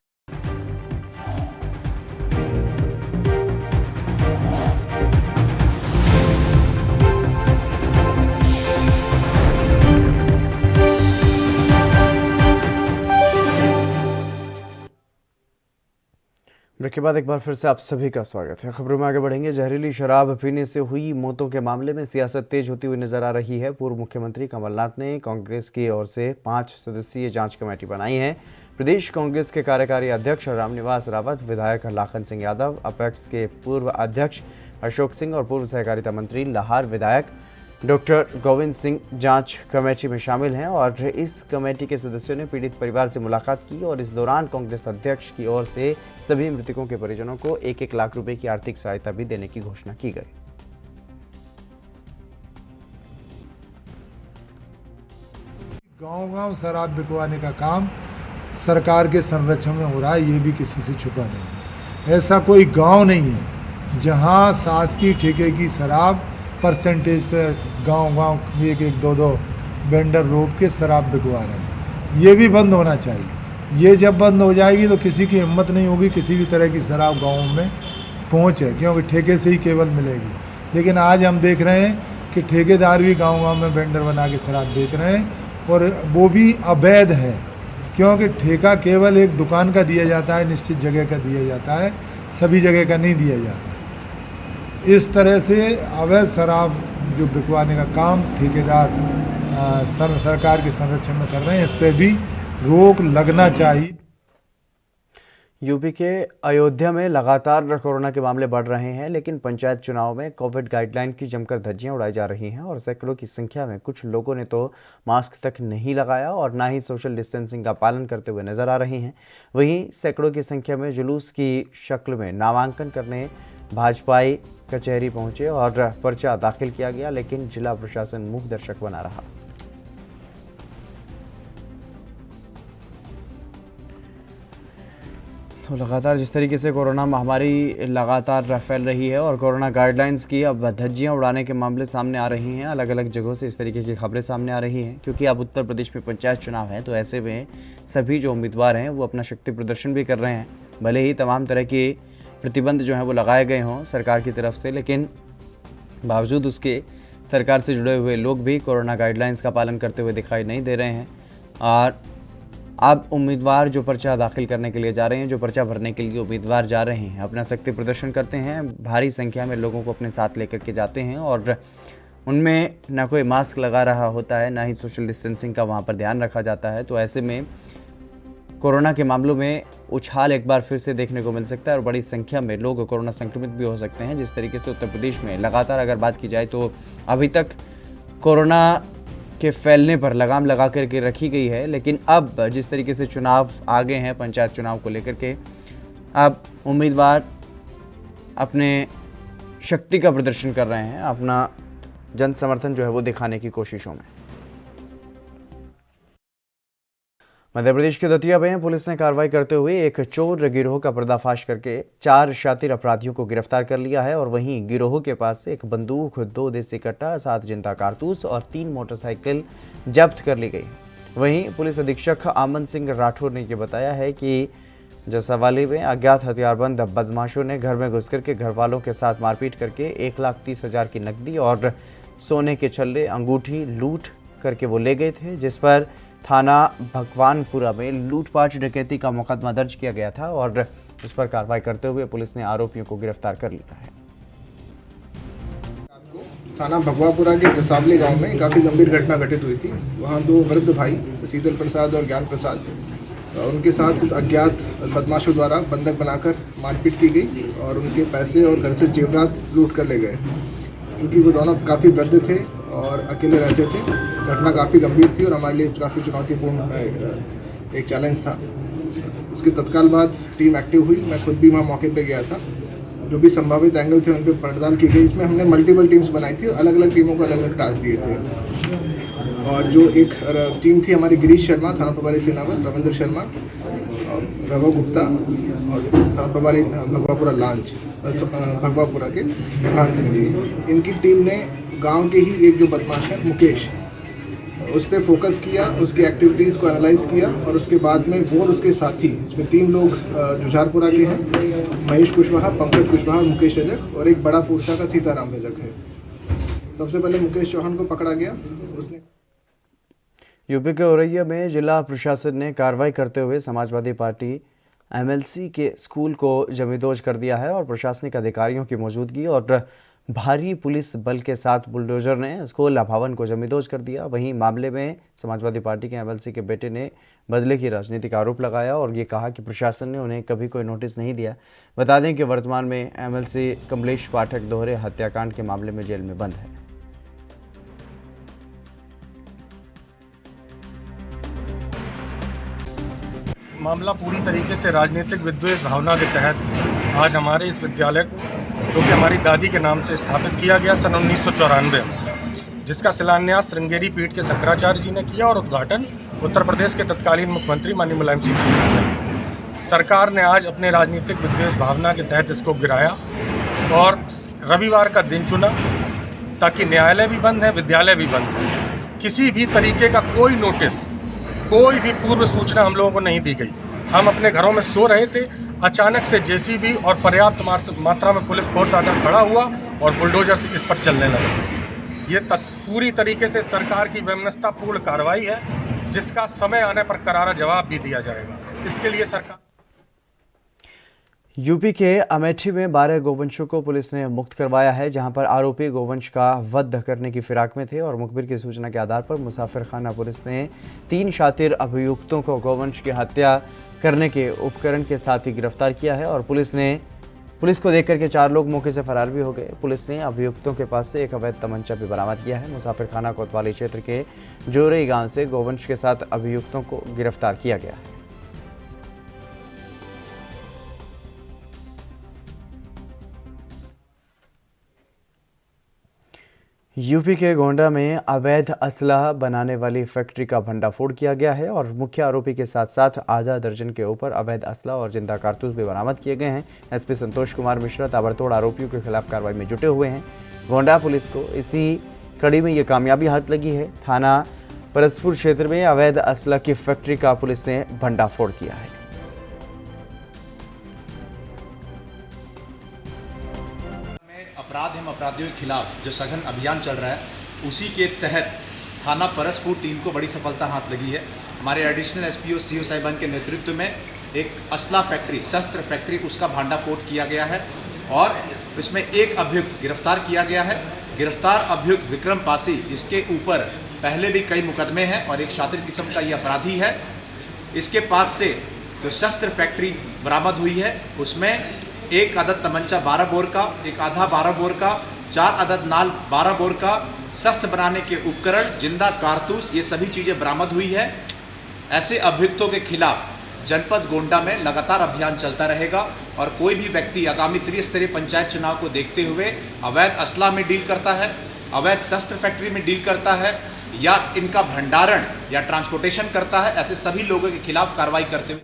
ब्रेक के बाद एक बार फिर से आप सभी का स्वागत है। खबरों में आगे बढ़ेंगे। जहरीली शराब पीने से हुई मौतों के मामले में सियासत तेज होती हुई नजर आ रही है। पूर्व मुख्यमंत्री कमलनाथ ने कांग्रेस की ओर से 5 सदस्यीय जांच कमेटी बनाई है। प्रदेश कांग्रेस के कार्यकारी अध्यक्ष रामनिवास रावत, विधायक लाखन सिंह यादव, अपेक्स के पूर्व अध्यक्ष अशोक सिंह और पूर्व सहकारिता मंत्री लाहौर विधायक डॉक्टर गोविंद सिंह जांच कमेटी में शामिल हैं और इस कमेटी के सदस्यों ने पीड़ित परिवार से मुलाकात की और इस दौरान कांग्रेस अध्यक्ष की ओर से सभी मृतकों के परिजनों को 1-1 लाख रुपए की आर्थिक सहायता भी देने की घोषणा की गई। गांव-गांव शराब बिकवाने का काम सरकार के संरक्षण में हो रहा है, ये भी किसी से छुपा नहीं है। ऐसा कोई गांव नहीं है जहां शासकीय ठेके की शराब परसेंटेज पे गांव-गांव 1-1, 2-2 वेंडर रोक के शराब बिकवा रहे हैं। ये भी बंद होना चाहिए। ये जब बंद हो जाएगी तो किसी की हिम्मत नहीं होगी किसी भी तरह की शराब गाँव में पहुँचे, क्योंकि ठेके से ही केवल मिलेगी। लेकिन आज हम देख रहे हैं कि ठेकेदार भी गाँव-गाँव में वेंडर बना के शराब बेच रहे हैं और वो भी अवैध है, क्योंकि ठेका केवल एक दुकान का दिया जाता है, निश्चित जगह का दिया जाता है, सभी जगह का नहीं दिया जाता। इस तरह से अवैध शराब जो बिकवाने का काम ठेकेदार सरकार के संरक्षण में कर रहे हैं, इस पर भी रोक लगना चाहिए। यूपी के अयोध्या में लगातार कोरोना के मामले बढ़ रहे हैं, लेकिन पंचायत चुनाव में कोविड गाइडलाइन की जमकर धज्जियां उड़ाई जा रही हैं और सैकड़ों की संख्या में कुछ लोगों ने तो मास्क तक नहीं लगाया और ना ही सोशल डिस्टेंसिंग का पालन करते हुए नजर आ रहे हैं। वहीं सैकड़ों की संख्या में जुलूस की शक्ल में नामांकन करने भाजपाई कचहरी पहुंचे और पर्चा दाखिल किया गया, लेकिन जिला प्रशासन मूक दर्शक बना रहा। तो लगातार जिस तरीके से कोरोना महामारी लगातार फैल रही है और कोरोना गाइडलाइंस की अब धज्जियां उड़ाने के मामले सामने आ रही हैं, अलग अलग जगहों से इस तरीके की खबरें सामने आ रही हैं, क्योंकि अब उत्तर प्रदेश में पंचायत चुनाव है। तो ऐसे में सभी जो उम्मीदवार हैं वो अपना शक्ति प्रदर्शन भी कर रहे हैं। भले ही तमाम तरह के प्रतिबंध जो हैं वो लगाए गए हों सरकार की तरफ से, लेकिन बावजूद उसके सरकार से जुड़े हुए लोग भी कोरोना गाइडलाइंस का पालन करते हुए दिखाई नहीं दे रहे हैं। और अब उम्मीदवार जो पर्चा दाखिल करने के लिए जा रहे हैं, जो पर्चा भरने के लिए उम्मीदवार जा रहे हैं, अपना शक्ति प्रदर्शन करते हैं, भारी संख्या में लोगों को अपने साथ लेकर के जाते हैं और उनमें ना कोई मास्क लगा रहा होता है, ना ही सोशल डिस्टेंसिंग का वहाँ पर ध्यान रखा जाता है। तो ऐसे में कोरोना के मामलों में उछाल एक बार फिर से देखने को मिल सकता है और बड़ी संख्या में लोग कोरोना संक्रमित भी हो सकते हैं। जिस तरीके से उत्तर प्रदेश में लगातार अगर बात की जाए तो अभी तक कोरोना के फैलने पर लगाम लगा करके रखी गई है, लेकिन अब जिस तरीके से चुनाव आगे हैं, पंचायत चुनाव को लेकर के, अब उम्मीदवार अपने शक्ति का प्रदर्शन कर रहे हैं, अपना जन समर्थन जो है वो दिखाने की कोशिशों में। मध्य प्रदेश के दतिया में पुलिस ने कार्रवाई करते हुए एक चोर गिरोह का पर्दाफाश करके 4 शातिर अपराधियों को गिरफ्तार कर लिया है और वहीं गिरोह के पास से एक बंदूक, 2 देसी कट्टा, 7 जिंदा कारतूस और 3 मोटरसाइकिल जब्त कर ली गई। वहीं पुलिस अधीक्षक आमन सिंह राठौर ने ये बताया है कि जसावाली में अज्ञात हथियारबंद बदमाशों ने घर में घुस करके घर वालों के साथ मारपीट करके 1,30,000 की नकदी और सोने के छल्ले, अंगूठी लूट करके वो ले गए थे, जिस पर थाना भगवानपुरा में लूटपाट डकैती का मुकदमा दर्ज किया गया था और उस पर कार्रवाई करते हुए पुलिस ने आरोपियों को गिरफ्तार कर लिया है। थाना भगवापुरा के जसावली गांव में काफ़ी गंभीर घटना घटित हुई थी। वहां 2 वृद्ध भाई शीतल प्रसाद और ज्ञान प्रसाद, उनके साथ कुछ अज्ञात बदमाशों द्वारा बंधक बनाकर मारपीट की गई और उनके पैसे और घर से जेवरात लूट कर ले गए। क्योंकि वो दोनों काफ़ी वृद्ध थे और अकेले रहते थे, घटना काफ़ी गंभीर थी और हमारे लिए काफ़ी चुनौतीपूर्ण एक चैलेंज था। उसके तत्काल बाद टीम एक्टिव हुई, मैं खुद भी वहाँ मौके पे गया था। जो भी संभावित एंगल थे उन पर पड़ताल की गई। इसमें हमने मल्टीपल टीम्स बनाई थी, अलग अलग टीमों को अलग अलग टास्क दिए थे। और जो एक टीम थी हमारी गिरीश शर्मा, थाना प्रभारी सेनावल, रविंद्र शर्मा, रघु गुप्ता और थाना प्रभारी भगवापुरा लांच भगवापुरा के खान सिंह जी। इनकी टीम ने गांव के ही एक जो बदमाश है मुकेश, उस पर फोकस किया, उसकी एक्टिविटीज़ को एनालाइज किया और उसके बाद में वो और उसके साथी, इसमें 3 लोग जुझारपुरा के हैं, महेश कुशवाहा, पंकज कुशवाहा, मुकेश रजक और एक बड़ा पुरसा का सीताराम रजक है। सबसे पहले मुकेश चौहान को पकड़ा गया। उसने यूपी के औरैया में जिला प्रशासन ने कार्रवाई करते हुए समाजवादी पार्टी एमएलसी के स्कूल को जमींदोज कर दिया है और प्रशासनिक अधिकारियों की मौजूदगी और भारी पुलिस बल के साथ बुलडोजर ने स्कूल भवन को जमींदोज कर दिया। वहीं मामले में समाजवादी पार्टी के एमएलसी के बेटे ने बदले की राजनीति का आरोप लगाया और ये कहा कि प्रशासन ने उन्हें कभी कोई नोटिस नहीं दिया। बता दें कि वर्तमान में एमएलसी कमलेश पाठक दोहरे हत्याकांड के मामले में जेल में बंद है। मामला पूरी तरीके से राजनीतिक विद्वेष भावना के तहत आज हमारे इस विद्यालय को, जो कि हमारी दादी के नाम से स्थापित किया गया सन 1994 में, जिसका शिलान्यास श्रृंगेरी पीठ के शंकराचार्य जी ने किया और उद्घाटन उत्तर प्रदेश के तत्कालीन मुख्यमंत्री माननीय मुलायम सिंह जी ने किया। सरकार ने आज अपने राजनीतिक विद्वेष भावना के तहत इसको गिराया और रविवार का दिन चुना ताकि न्यायालय भी बंद है, विद्यालय भी बंद है। किसी भी तरीके का कोई नोटिस, कोई भी पूर्व सूचना हम लोगों को नहीं दी गई। हम अपने घरों में सो रहे थे, अचानक से जेसीबी और पर्याप्त मात्रा में पुलिस फोर्स आकर खड़ा हुआ और बुलडोजर से इस पर चलने लगा। ये पूरी तरीके से सरकार की वैमनस्यतापूर्ण कार्रवाई है, जिसका समय आने पर करारा जवाब भी दिया जाएगा। इसके लिए सरकार यूपी के अमेठी में 12 गोवंशों को पुलिस ने मुक्त करवाया है, जहां पर आरोपी गोवंश का वध करने की फिराक में थे और मुखबिर की सूचना के आधार पर मुसाफिर खाना पुलिस ने 3 शातिर अभियुक्तों को गोवंश की हत्या करने के उपकरण के साथ ही गिरफ्तार किया है और पुलिस को देखकर के 4 लोग मौके से फरार भी हो गए। पुलिस ने अभियुक्तों के पास से एक अवैध तमंचा भी बरामद किया है। मुसाफिर खाना कोतवाली क्षेत्र के जोरई गांव से गोवंश के साथ अभियुक्तों को गिरफ्तार किया गया है। यूपी के गोंडा में अवैध असलहा बनाने वाली फैक्ट्री का भंडाफोड़ किया गया है और मुख्य आरोपी के साथ साथ आधा दर्जन के ऊपर अवैध असलहा और जिंदा कारतूस भी बरामद किए गए हैं। एसपी संतोष कुमार मिश्रा ताबड़तोड़ आरोपियों के खिलाफ कार्रवाई में जुटे हुए हैं। गोंडा पुलिस को इसी कड़ी में ये कामयाबी हाथ लगी है। थाना परसपुर क्षेत्र में अवैध असलहा की फैक्ट्री का पुलिस ने भंडाफोड़ किया है। अपराध एवं अपराधियों के खिलाफ जो सघन अभियान चल रहा है, उसी के तहत थाना परसपुर टीम को बड़ी सफलता हाथ लगी है। हमारे एडिशनल एसपीओ सीओ साहिबान के नेतृत्व में एक असला फैक्ट्री, शस्त्र फैक्ट्री, उसका भांडाफोड़ किया गया है और इसमें एक अभियुक्त गिरफ्तार किया गया है। गिरफ्तार अभियुक्त विक्रम पासी, इसके ऊपर पहले भी कई मुकदमे हैं और एक शातिर किस्म का ये अपराधी है। इसके पास से जो शस्त्र फैक्ट्री बरामद हुई है, उसमें एक अदद तमंचा 12 बोर का, एक आधा 12 बोर का, 4 अदद नाल 12 बोर का, शस्त्र बनाने के उपकरण, जिंदा कारतूस, ये सभी चीज़ें बरामद हुई है। ऐसे अभियुक्तों के खिलाफ जनपद गोंडा में लगातार अभियान चलता रहेगा और कोई भी व्यक्ति आगामी त्रिस्तरीय पंचायत चुनाव को देखते हुए अवैध असला में डील करता है, अवैध शस्त्र फैक्ट्री में डील करता है या इनका भंडारण या ट्रांसपोर्टेशन करता है, ऐसे सभी लोगों के खिलाफ कार्रवाई करते हुए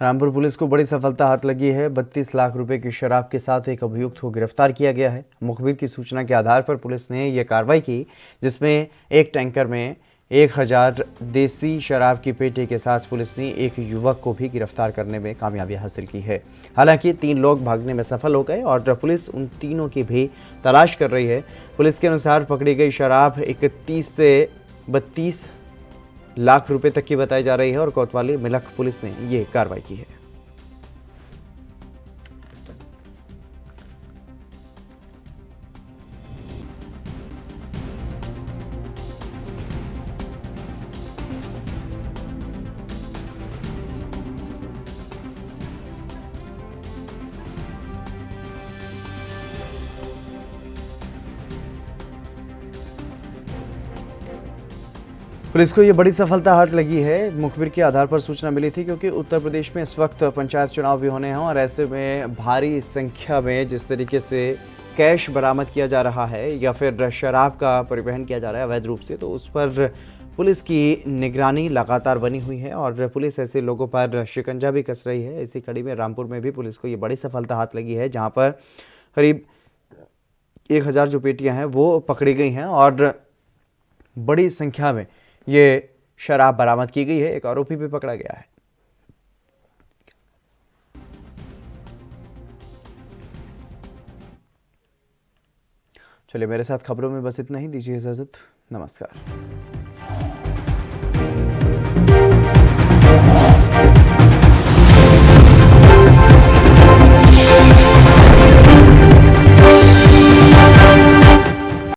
रामपुर पुलिस को बड़ी सफलता हाथ लगी है। 32 लाख रुपए की शराब के साथ एक अभियुक्त को गिरफ्तार किया गया है। मुखबिर की सूचना के आधार पर पुलिस ने यह कार्रवाई की, जिसमें एक टैंकर में 1000 देसी शराब की पेटी के साथ पुलिस ने एक युवक को भी गिरफ्तार करने में कामयाबी हासिल की है। हालांकि 3 लोग भागने में सफल हो गए और पुलिस उन तीनों की भी तलाश कर रही है। पुलिस के अनुसार पकड़ी गई शराब 31 से 32 लाख रुपए तक की बताई जा रही है और कोतवाली मिलक पुलिस ने ये कार्रवाई की है। पुलिस को ये बड़ी सफलता हाथ लगी है। मुखबिर के आधार पर सूचना मिली थी क्योंकि उत्तर प्रदेश में इस वक्त पंचायत चुनाव भी होने हैं और ऐसे में भारी संख्या में जिस तरीके से कैश बरामद किया जा रहा है या फिर शराब का परिवहन किया जा रहा है अवैध रूप से, तो उस पर पुलिस की निगरानी लगातार बनी हुई है और पुलिस ऐसे लोगों पर शिकंजा भी कस रही है। इसी कड़ी में रामपुर में भी पुलिस को ये बड़ी सफलता हाथ लगी है, जहाँ पर करीब 1000 जो पेटियाँ हैं वो पकड़ी गई हैं और बड़ी संख्या में ये शराब बरामद की गई है। एक आरोपी भी पकड़ा गया है। चलिए, मेरे साथ खबरों में बस इतना ही। दीजिए इजाजत। नमस्कार।